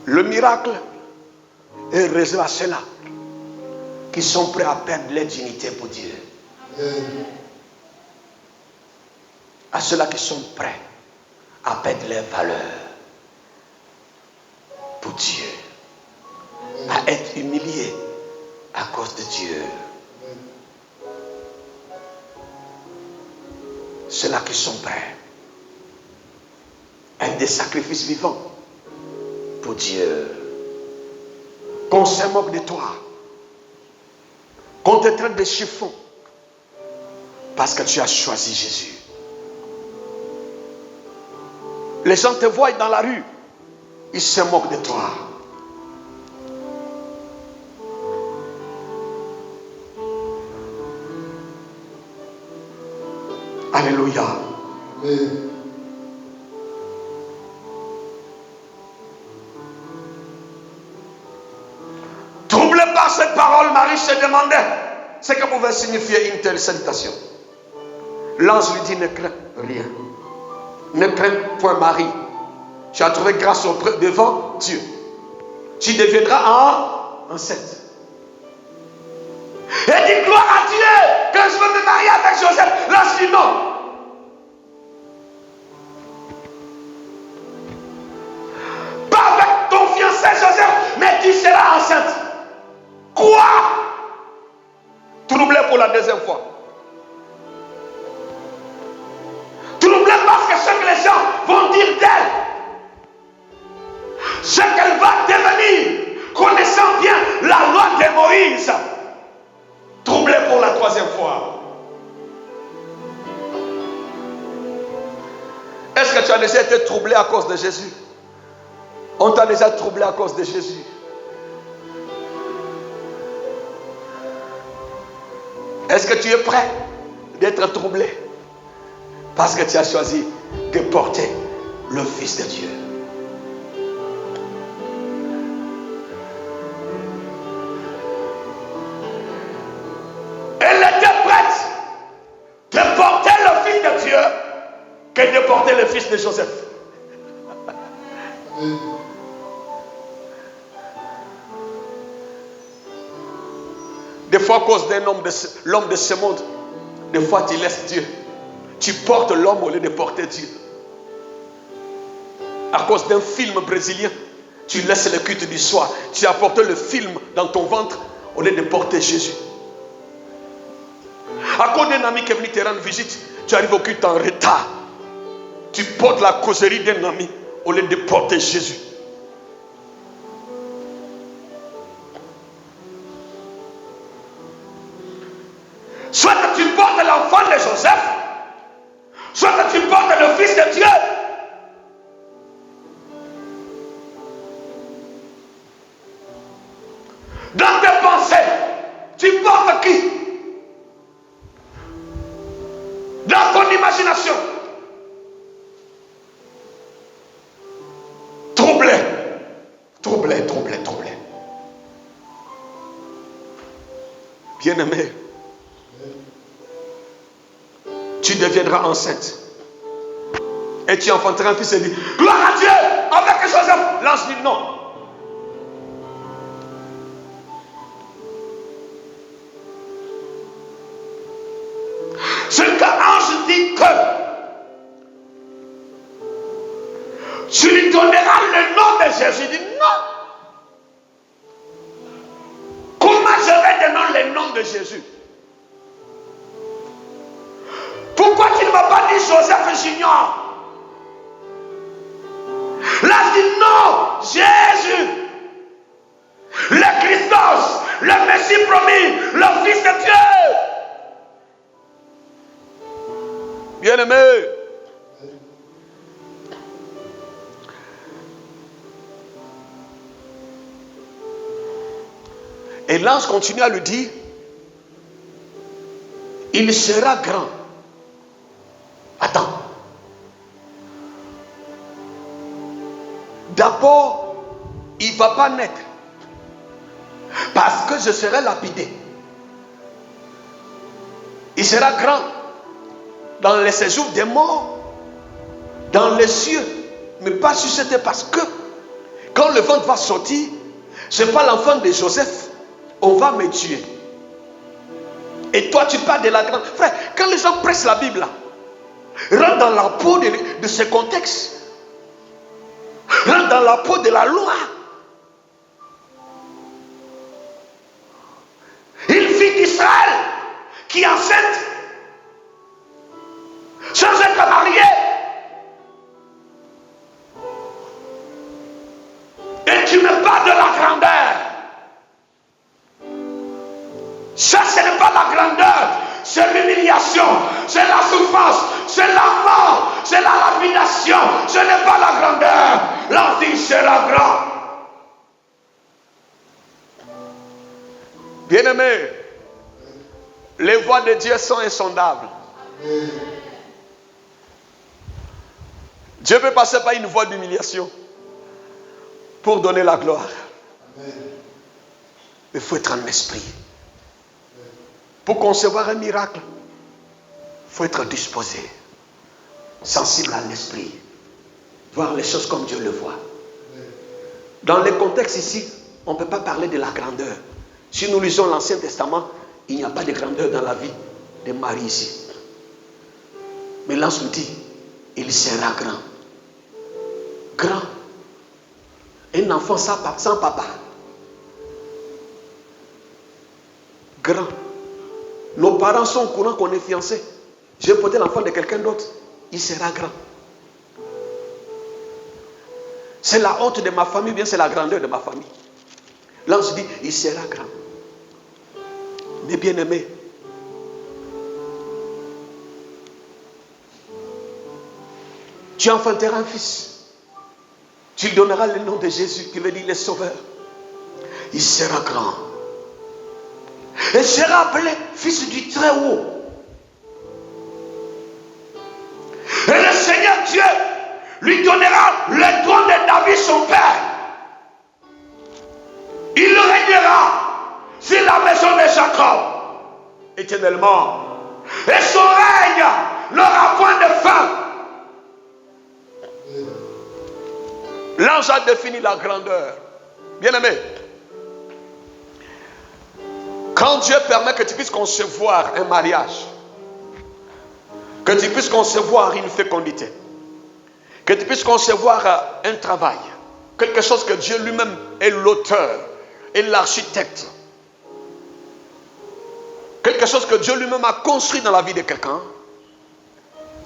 Le miracle est réservé à ceux-là qui sont prêts à perdre leur dignité pour Dieu. À ceux-là qui sont prêts à perdre leur valeur pour Dieu. À être humiliés à cause de Dieu. Ceux-là qui sont prêts à être des sacrifices vivants pour Dieu. Qu'on se moque de toi. Qu'on te traite de chiffon. Parce que tu as choisi Jésus. Les gens te voient dans la rue. Ils se moquent de toi. Alléluia. Amen. Troublé par cette parole, Marie se demandait ce que pouvait signifier une telle salutation. L'ange lui dit, ne crains rien. Ne crains point Marie. Tu as trouvé grâce devant Dieu. Tu deviendras enceinte. Et dit, gloire à Dieu, que je veux me marier avec Joseph. L'ange dit non. Pas avec ton fiancé Joseph, mais tu seras enceinte. Quoi? Troublé pour la deuxième fois. Troublé parce que ce que les gens vont dire d'elle, ce qu'elle va devenir, connaissant bien la loi de Moïse. Troublé pour la troisième fois. Est-ce que tu as déjà été troublé à cause de Jésus? On t'a déjà troublé à cause de Jésus. Est-ce que tu es prêt d'être troublé parce que tu as choisi de porter le Fils de Dieu? Elle était prête de porter le Fils de Dieu que de porter le fils de Joseph. Des fois, à cause d'un homme, l'homme de ce monde, des fois tu laisses Dieu. Tu portes l'homme au lieu de porter Dieu. À cause d'un film brésilien, tu laisses le culte du soir. Tu as porté le film dans ton ventre au lieu de porter Jésus. À cause d'un ami qui est venu te rendre visite, tu arrives au culte en retard. Tu portes la causerie d'un ami au lieu de porter Jésus. Soit que tu portes l'enfant de Joseph, soit que tu portes le Fils de Dieu. Dans tes pensées, tu portes qui? Dans ton imagination. Troublé. Troublé, troublé, troublé. Bien-aimé, tu deviendras enceinte. Et tu enfanteras un fils et dit, gloire à Dieu, avec Joseph. L'ange dit non. Ce que l'ange dit que tu lui donneras le nom de Jésus. Il dit non. Comment je vais donner le nom de Jésus? Pourquoi tu ne m'as pas dit Joseph Junior? Là, je dis non, Jésus, le Christos, le Messie promis, le Fils de Dieu. Bien-aimé, et l'ange continue à lui dire, il sera grand. Attends. D'abord, il ne va pas naître. Parce que je serai lapidé. Il sera grand dans les séjours des morts, dans les cieux. Mais pas sur cette terre, parce que quand le ventre va sortir, ce n'est pas l'enfant de Joseph. On va me tuer. Et toi, tu parles de la grande. Frère, quand les gens pressent la Bible, là, rentre dans la peau de ce contexte. Rentre dans la peau de la loi. Une fille d'Israël qui est enceinte, sans être mariée, et tu me parles de la grandeur. Ça, ce n'est pas la grandeur, c'est l'humiliation, c'est la souffrance, c'est la mort, c'est la lapidation, ce n'est pas la grandeur. L'enfant sera grand. Bien-aimés, les voies de Dieu sont insondables. Dieu peut passer par une voie d'humiliation pour donner la gloire. Il faut être en esprit. Pour concevoir un miracle, il faut être disposé, sensible à l'esprit, voir les choses comme Dieu le voit. Dans les contextes ici, on ne peut pas parler de la grandeur. Si nous lisons l'Ancien Testament, il n'y a pas de grandeur dans la vie de Marie ici. Mais l'ange nous dit, il sera grand. Grand. Un enfant sans papa. Grand. Nos parents sont au courant qu'on est fiancés. Je vais porter l'enfant de quelqu'un d'autre. Il sera grand. C'est la honte de ma famille, bien c'est la grandeur de ma famille. L'ange dit, il sera grand. Mes bien-aimés, tu enfanteras un fils. Tu lui donneras le nom de Jésus, qui veut dire le Sauveur. Il sera grand. Et sera appelé fils du Très-Haut. Et le Seigneur Dieu lui donnera le trône de David, son père. Il régnera sur la maison de Jacob éternellement. Et son règne n'aura point de fin. L'ange a défini la grandeur. Bien-aimé, quand Dieu permet que tu puisses concevoir un mariage, que tu puisses concevoir une fécondité, que tu puisses concevoir un travail, quelque chose que Dieu lui-même est l'auteur et l'architecte, quelque chose que Dieu lui-même a construit dans la vie de quelqu'un,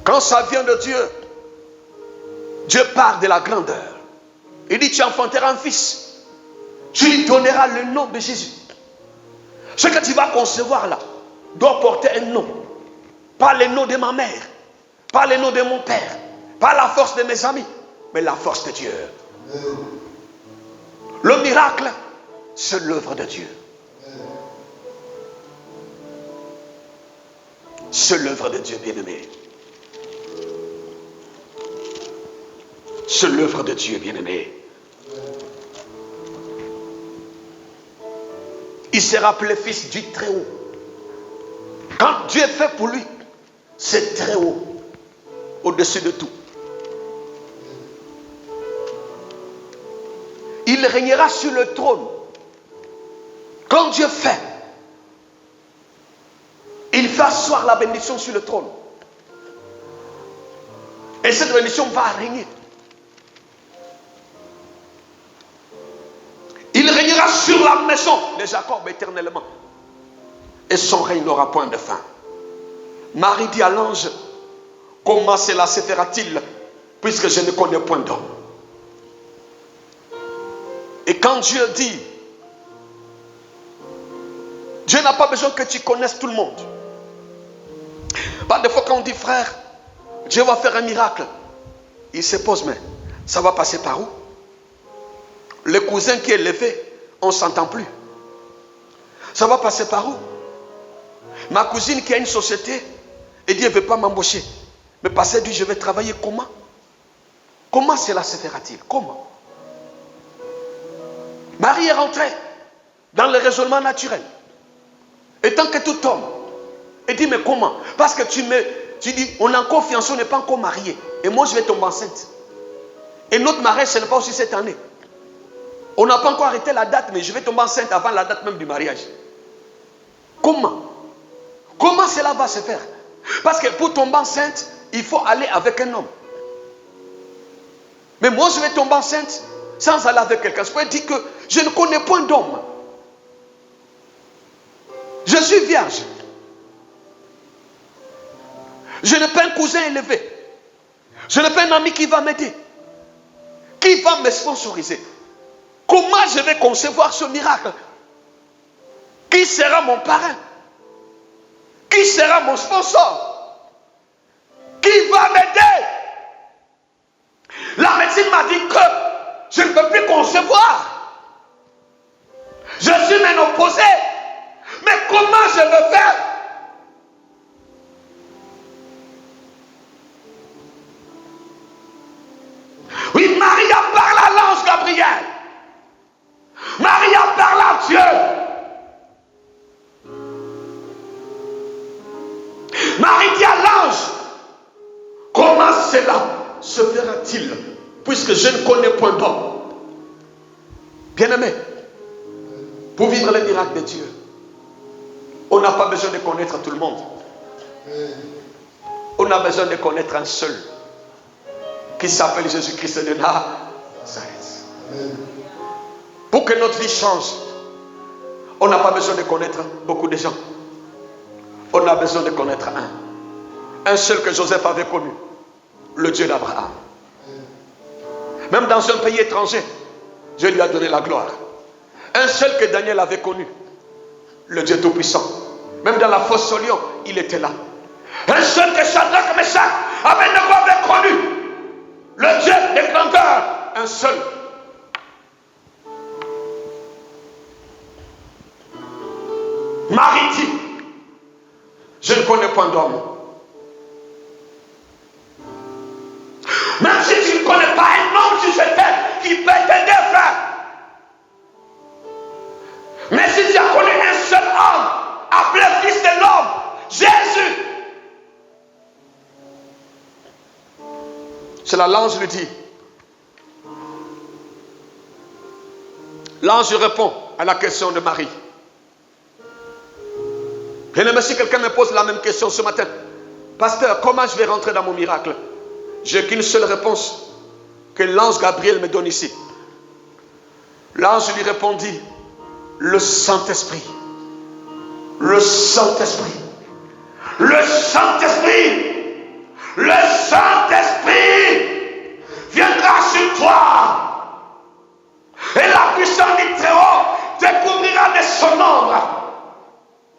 quand ça vient de Dieu, Dieu parle de la grandeur. Il dit, tu enfanteras un fils, tu lui donneras le nom de Jésus. Ce que tu vas concevoir là doit porter un nom. Pas le nom de ma mère, pas le nom de mon père, pas la force de mes amis, mais la force de Dieu. Le miracle, c'est l'œuvre de Dieu. C'est l'œuvre de Dieu, bien-aimé. C'est l'œuvre de Dieu, bien-aimé. Il sera appelé fils du Très-Haut. Quand Dieu fait pour lui, c'est très haut, au-dessus de tout. Il régnera sur le trône. Quand Dieu fait, il fait asseoir la bénédiction sur le trône. Et cette bénédiction va régner. Il régnera sur la maison de Jacob éternellement. Et son règne n'aura point de fin. Marie dit à l'ange, comment cela se fera-t-il, puisque je ne connais point d'homme. Et quand Dieu dit, Dieu n'a pas besoin que tu connaisses tout le monde. Pas des fois quand on dit, frère, Dieu va faire un miracle, il se pose, mais ça va passer par où? Le cousin qui est levé, on ne s'entend plus. Ça va passer par où? Ma cousine qui a une société, et dit, elle ne veut pas m'embaucher. Mais pasteur dit, je vais travailler comment? Comment cela se fera-t-il? Comment? Marie est rentrée dans le raisonnement naturel. Et tant que tout homme, elle dit, mais comment? Parce que tu dis, on est encore fiancé, on n'est pas encore marié. Et moi, je vais tomber enceinte. Et notre mariage, ce n'est pas aussi cette année. On n'a pas encore arrêté la date, mais je vais tomber enceinte avant la date même du mariage. Comment? Comment cela va se faire? Parce que pour tomber enceinte, il faut aller avec un homme. Mais moi, je vais tomber enceinte sans aller avec quelqu'un. Je peux dire que je ne connais point d'homme. Je suis vierge. Je n'ai pas un cousin élevé. Je n'ai pas un ami qui va m'aider. Qui va me sponsoriser? Comment je vais concevoir ce miracle? Qui sera mon parrain? Qui sera mon sponsor? Qui va m'aider? La médecine m'a dit que je ne peux plus concevoir. Je suis ménopausé. Mais comment je veux faire? Oui, Marie a parlé à l'ange Gabriel. Marie a parlé à Dieu. Marie dit à l'ange, cela se fera-t-il, puisque je ne connais point d'homme? Bien-aimé, pour vivre les miracles de Dieu, on n'a pas besoin de connaître tout le monde. On a besoin de connaître un seul, qui s'appelle Jésus-Christ de Nazareth. Pour que notre vie change, on n'a pas besoin de connaître beaucoup de gens. On a besoin de connaître un seul que Joseph avait connu, le Dieu d'Abraham. Même dans un pays étranger, Dieu lui a donné la gloire. Un seul que Daniel avait connu, le Dieu Tout-Puissant. Même dans la fosse au lion, il était là. Un seul que Shadrach, Meshach, Abednego avait connu, le Dieu des grandeurs. Un seul. Marie dit, je ne connais point d'homme. Même si tu ne connais pas un homme sur cette terre qui peut t'aider, frère. Mais si tu as connu un seul homme, appelé Fils de l'homme, Jésus. C'est là l'ange lui dit. L'ange répond à la question de Marie. Bien-aimé, si quelqu'un me pose la même question ce matin, pasteur, comment je vais rentrer dans mon miracle? J'ai qu'une seule réponse que l'ange Gabriel me donne ici. L'ange lui répondit, le Saint-Esprit. Le Saint-Esprit. Le Saint-Esprit. Le Saint-Esprit viendra sur toi. Et la puissance du Très-Haut te couvrira de son ombre.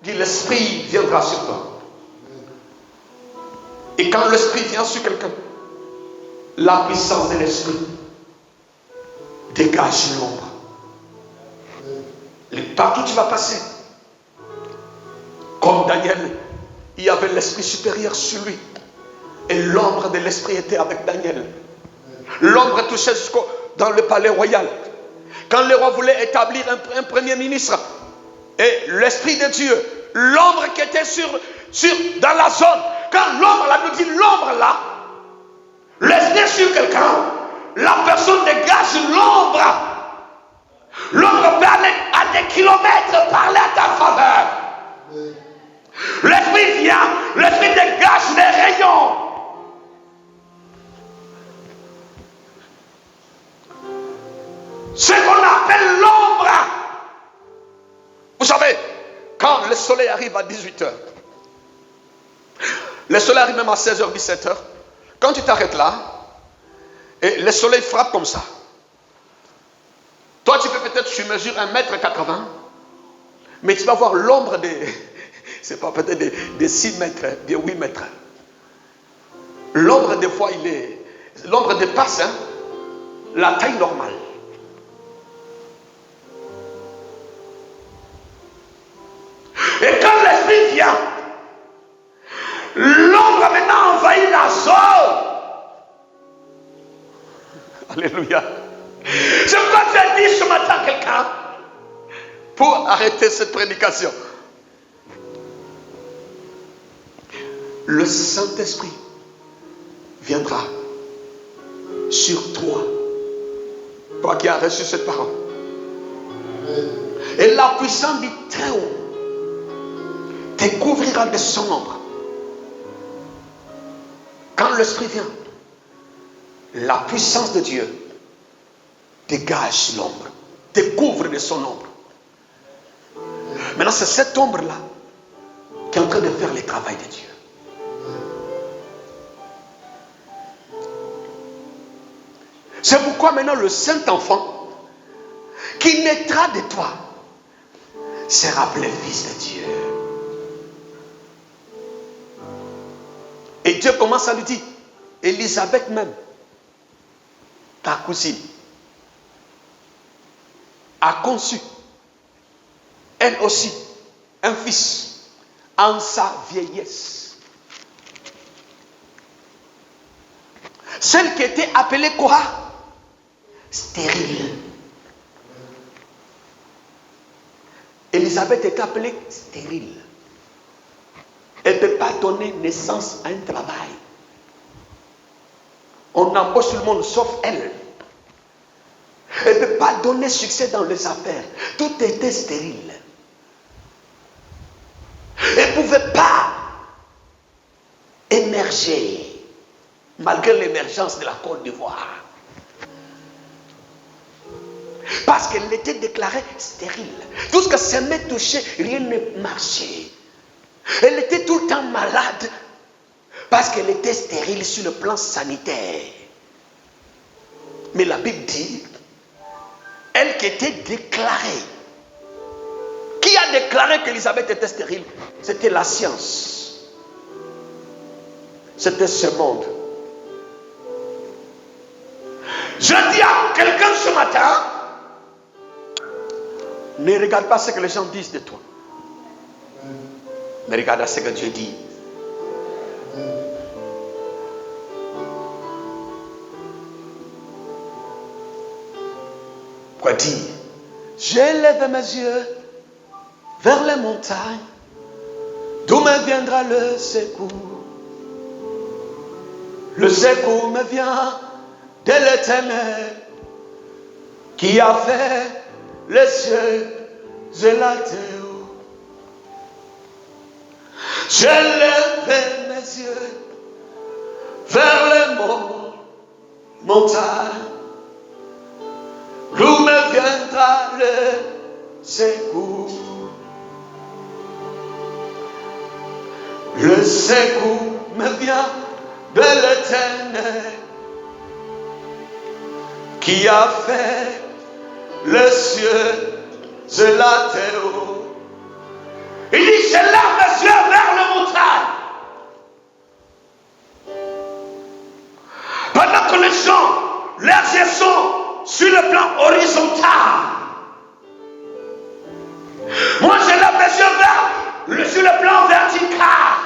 Dit l'Esprit viendra sur toi. Et quand l'Esprit vient sur quelqu'un, la puissance de l'Esprit dégage l'ombre. Partout tu vas passer. Comme Daniel, il y avait l'Esprit supérieur sur lui. Et l'ombre de l'Esprit était avec Daniel. L'ombre touchait jusqu'au dans le palais royal. Quand le roi voulait établir un premier ministre, et l'Esprit de Dieu, l'ombre qui était dans la zone, quand l'ombre, la Bible dit l'ombre là, l'Esprit sur quelqu'un, la personne dégage l'ombre. L'ombre peut aller à des kilomètres, parler à ta faveur. L'Esprit vient, l'Esprit dégage les rayons. Ce qu'on appelle l'ombre. Vous savez, quand le soleil arrive à 18h, le soleil arrive même à 16h, 17h, quand tu t'arrêtes là, et le soleil frappe comme ça, toi tu peux peut-être, tu mesures 1m80, mais tu vas voir l'ombre de, c'est pas peut-être de 6 mètres, de 8 mètres. L'ombre des fois, l'ombre dépasse la taille normale. Et quand l'Esprit vient, l'ombre maintenant envahit la zone. Alléluia. C'est pourquoi j'ai dit ce matin à quelqu'un, pour arrêter cette prédication, le Saint-Esprit viendra sur toi, toi qui as reçu cette parole. Et la puissance du Très-Haut te couvrira de son ombre. Quand l'Esprit vient, la puissance de Dieu dégage l'ombre, te couvre de son ombre. Maintenant, c'est cette ombre-là qui est en train de faire le travail de Dieu. C'est pourquoi maintenant le Saint-Enfant qui naîtra de toi sera appelé Fils de Dieu. Et Dieu commence à lui dire, Élisabeth même, ta cousine, a conçu, elle aussi, un fils en sa vieillesse. Celle qui était appelée quoi? Stérile. Élisabeth était appelée stérile. Elle ne peut pas donner naissance à un travail. On embauche tout le monde sauf elle. Elle ne peut pas donner succès dans les affaires. Tout était stérile. Elle ne pouvait pas émerger malgré l'émergence de la Côte d'Ivoire. Parce qu'elle était déclarée stérile. Tout ce que ses mains touchaient, rien ne marchait. Elle était tout le temps malade parce qu'elle était stérile sur le plan sanitaire. Mais la Bible dit, elle qui était déclarée. Qui a déclaré qu'Élisabeth était stérile? C'était la science. C'était ce monde. Je dis à quelqu'un ce matin, ne regarde pas ce que les gens disent de toi. Mais regarde à ce que Dieu dit. Quoi dire? J'élève mes yeux vers les montagnes, d'où me viendra le secours. Le secours me vient de l'Éternel, qui a fait les cieux et la terre. J'élève mes yeux vers les montagnes, d'où me viendra le secours. Le secours me vient de l'Éternel, qui a fait les cieux et la terre. Il dit, je lève mes yeux vers les montagnes. Pendant que les gens, leurs yeux sont sur le plan horizontal, moi je lève mes yeux sur le plan vertical.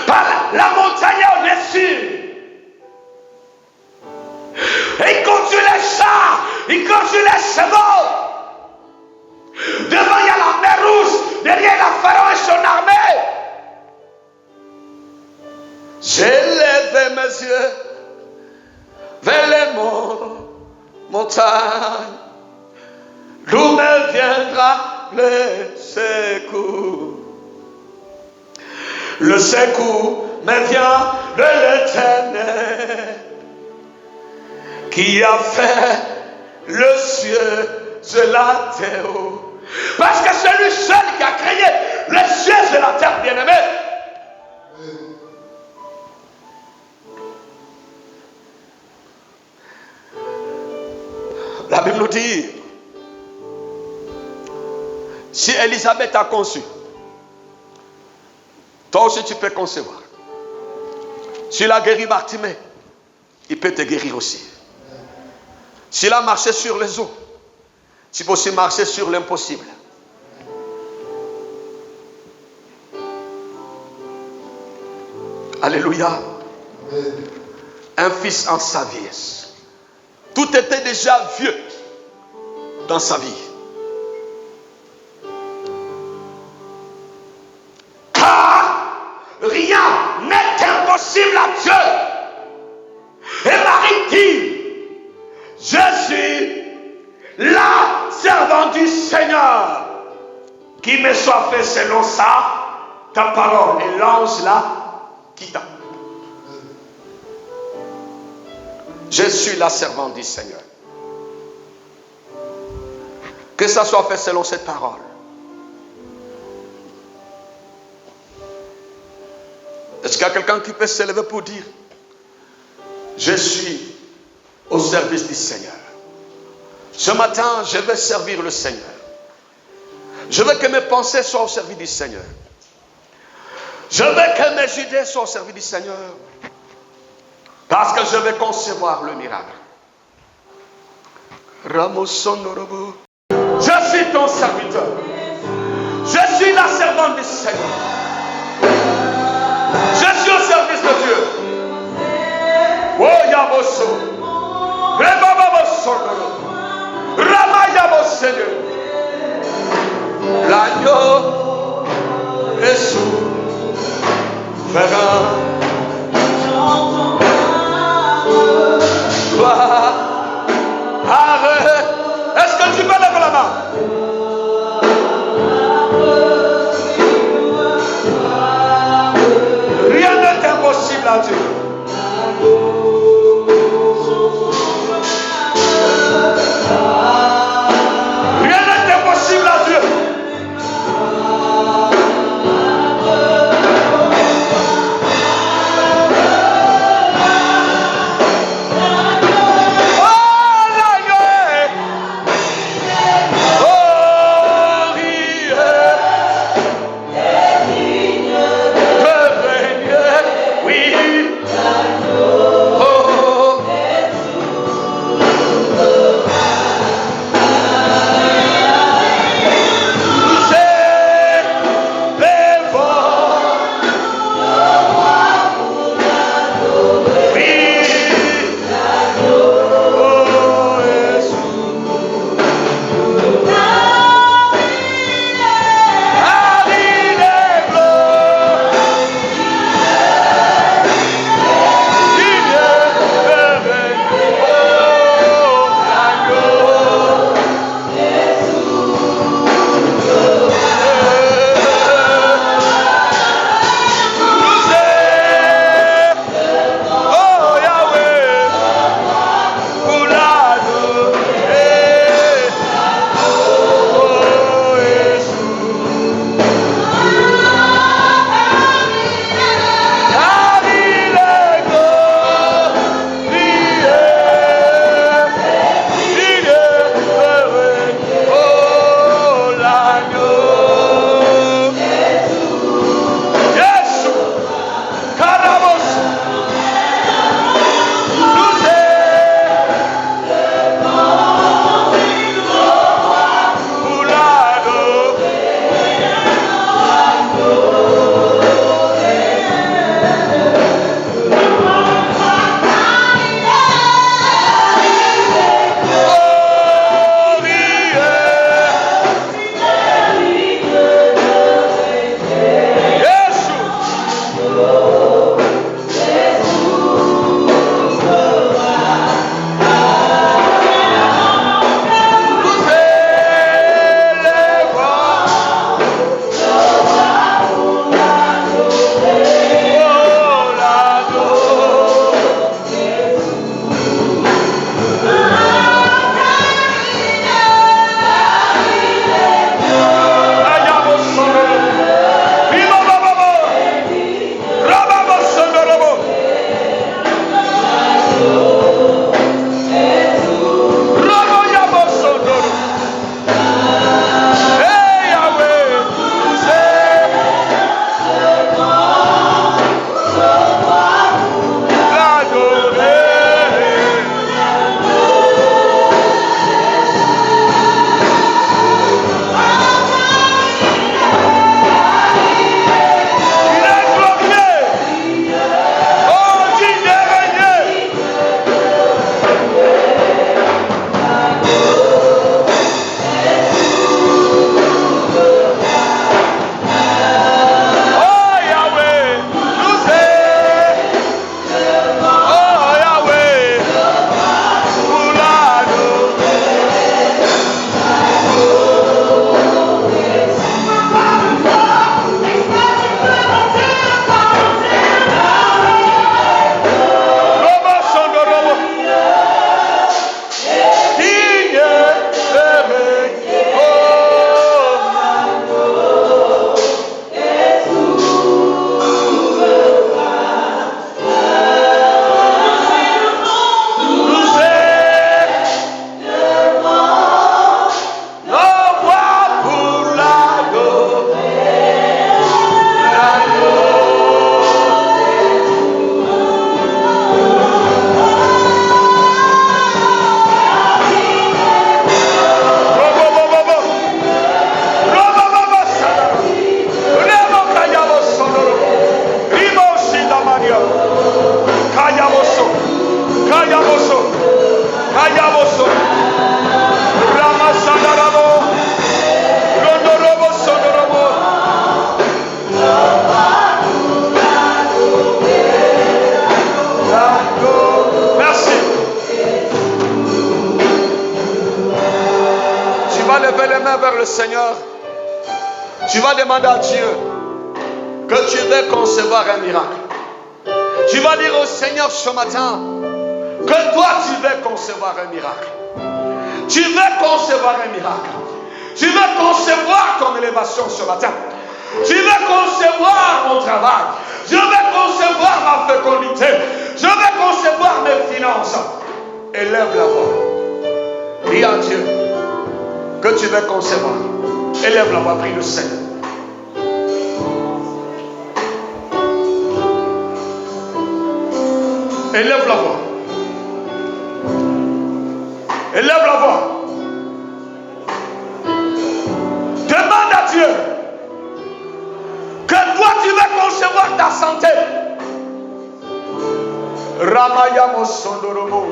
Par la montagne au-dessus. Et il conduit les chars, il conduit les chevaux. Devant il y a la mer Rouge, derrière la Pharaon et son armée. J'ai levé mes yeux vers les montagnes, d'où me viendra le secours. Le secours me vient de l'Éternel, qui a fait le ciel et la terre. Parce que c'est lui seul qui a créé les cieux et la terre, bien-aimé. La Bible nous dit, si Élisabeth a conçu, toi aussi tu peux concevoir. S'il a guéri Bartimée, il peut te guérir aussi. S'il a marché sur les eaux, tu peux aussi marcher sur l'impossible. Alléluia. Un fils en sa vieillesse. Tout était déjà vieux dans sa vie. Car rien n'est impossible à Dieu. Et Marie dit, je suis la servante du Seigneur, qui me soit fait selon ça, ta parole. Et l'ange là quitta. Je suis la servante du Seigneur. Que ça soit fait selon cette parole. Est-ce qu'il y a quelqu'un qui peut se lever pour dire, je suis au service du Seigneur. Ce matin, je vais servir le Seigneur. Je veux que mes pensées soient au service du Seigneur. Je veux que mes idées soient au service du Seigneur. Parce que je vais concevoir le miracle. Je suis ton serviteur. Je suis la servante du Seigneur. Je suis au service de Dieu. Oh Yaboso. Rebababoso. Ramayabo Seigneur. L'agneau est souverain. à Dieu. Rien n'est impossible à Dieu. vers le Seigneur, tu vas demander à Dieu que tu veux concevoir un miracle. Tu vas dire au Seigneur ce matin que toi tu veux concevoir un miracle. Tu veux concevoir un miracle. Tu veux concevoir ton élévation ce matin. Tu veux concevoir mon travail. Je veux concevoir ma fécondité. Je veux concevoir mes finances. Élève la voix. Dis à Dieu que tu veux concevoir. Élève la voix, prie le Seigneur. Élève la voix. Élève la voix. Demande à Dieu que toi tu veux concevoir ta santé. Ramaya Mosondoromo.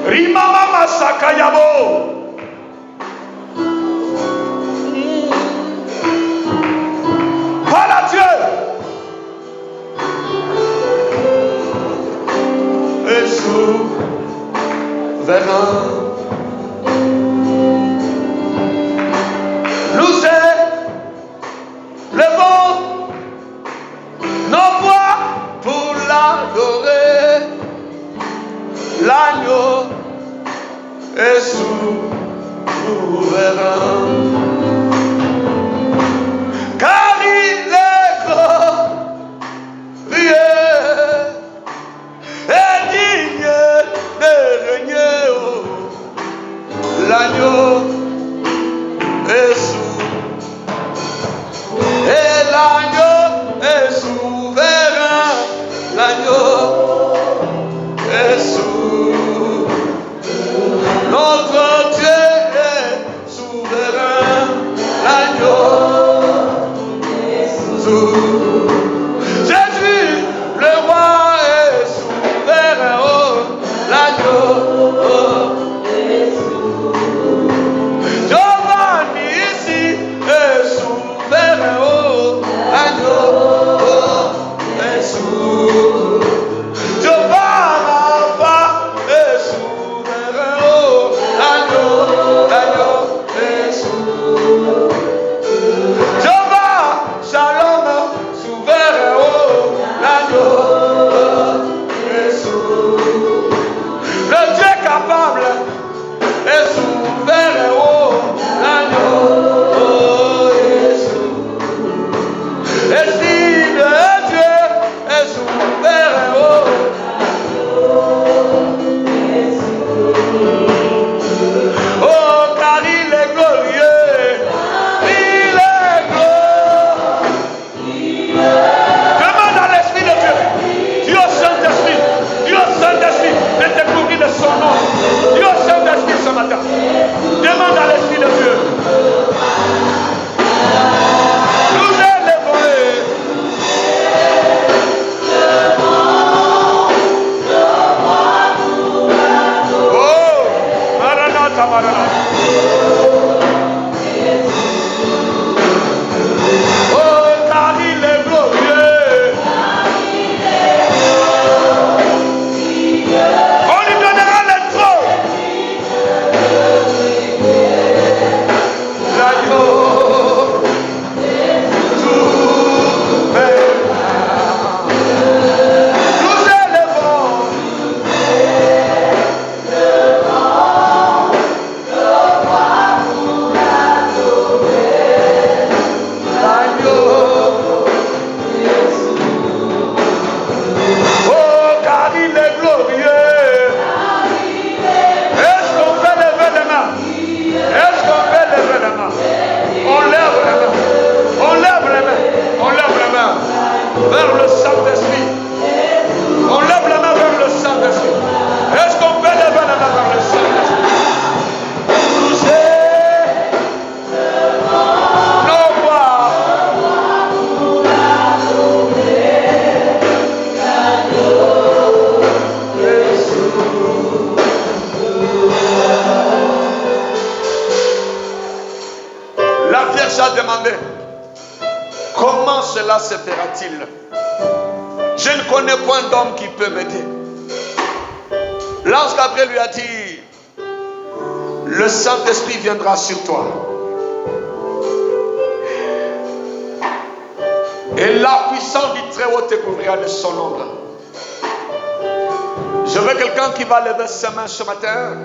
Rimama Masakayabo. Parle à Dieu. Et souverain. Nous élevons nos voix pour l'adorer. L'agneau est souverain. Car il est glorieux et digne de régner. Oh, l'agneau est souverain. Et l'agneau est souverain. L'agneau est souverain. Notre Dieu est souverain. L'agneau est souverain. Jésus, le roi est souverain. Oh, l'agneau est souverain. Giovanni ici est souverain. Oh, l'agneau est souverain. Jehovah est souverain. Oh, l'agneau est souverain. Jehovah Shalom souverain. Oh, l'agneau est souverain. Le Dieu capable est souverain. Oh, l'agneau est souverain. L'Esprit de Dieu est souverain. Oh, oh, car il est glorieux. Il est glorieux. Demande à l'Esprit de Dieu. Dis au Saint-Esprit. Dis au Saint-Esprit de te couvrir de son nom. Dis au Saint-Esprit ce matin. Demande à l'Esprit de Dieu. Nous élevons. Oh, Maranatha, Maranatha. Oh, car il est glorieux. On lui donnera le trône. L'agneau souverain. Nous élevons. Oh, car il est glorieux. Est-ce qu'on peut lever les mains? Est-ce qu'on peut lever les mains? On lève les mains. On lève les mains. On lève les mains vers le Saint-Esprit. On lève les mains vers le Saint-Esprit. Est-ce qu'on peut lever les mains vers le Saint-Esprit? Nous élevons nos voix. La Vierge a demandé, comment cela se fera-t-il? Je ne connais point d'homme qui peut m'aider. L'ange Gabriel lui a dit, le Saint-Esprit viendra sur toi. Et la puissance du Très-Haut te couvrira de son ombre. Je veux quelqu'un qui va lever ses mains ce matin.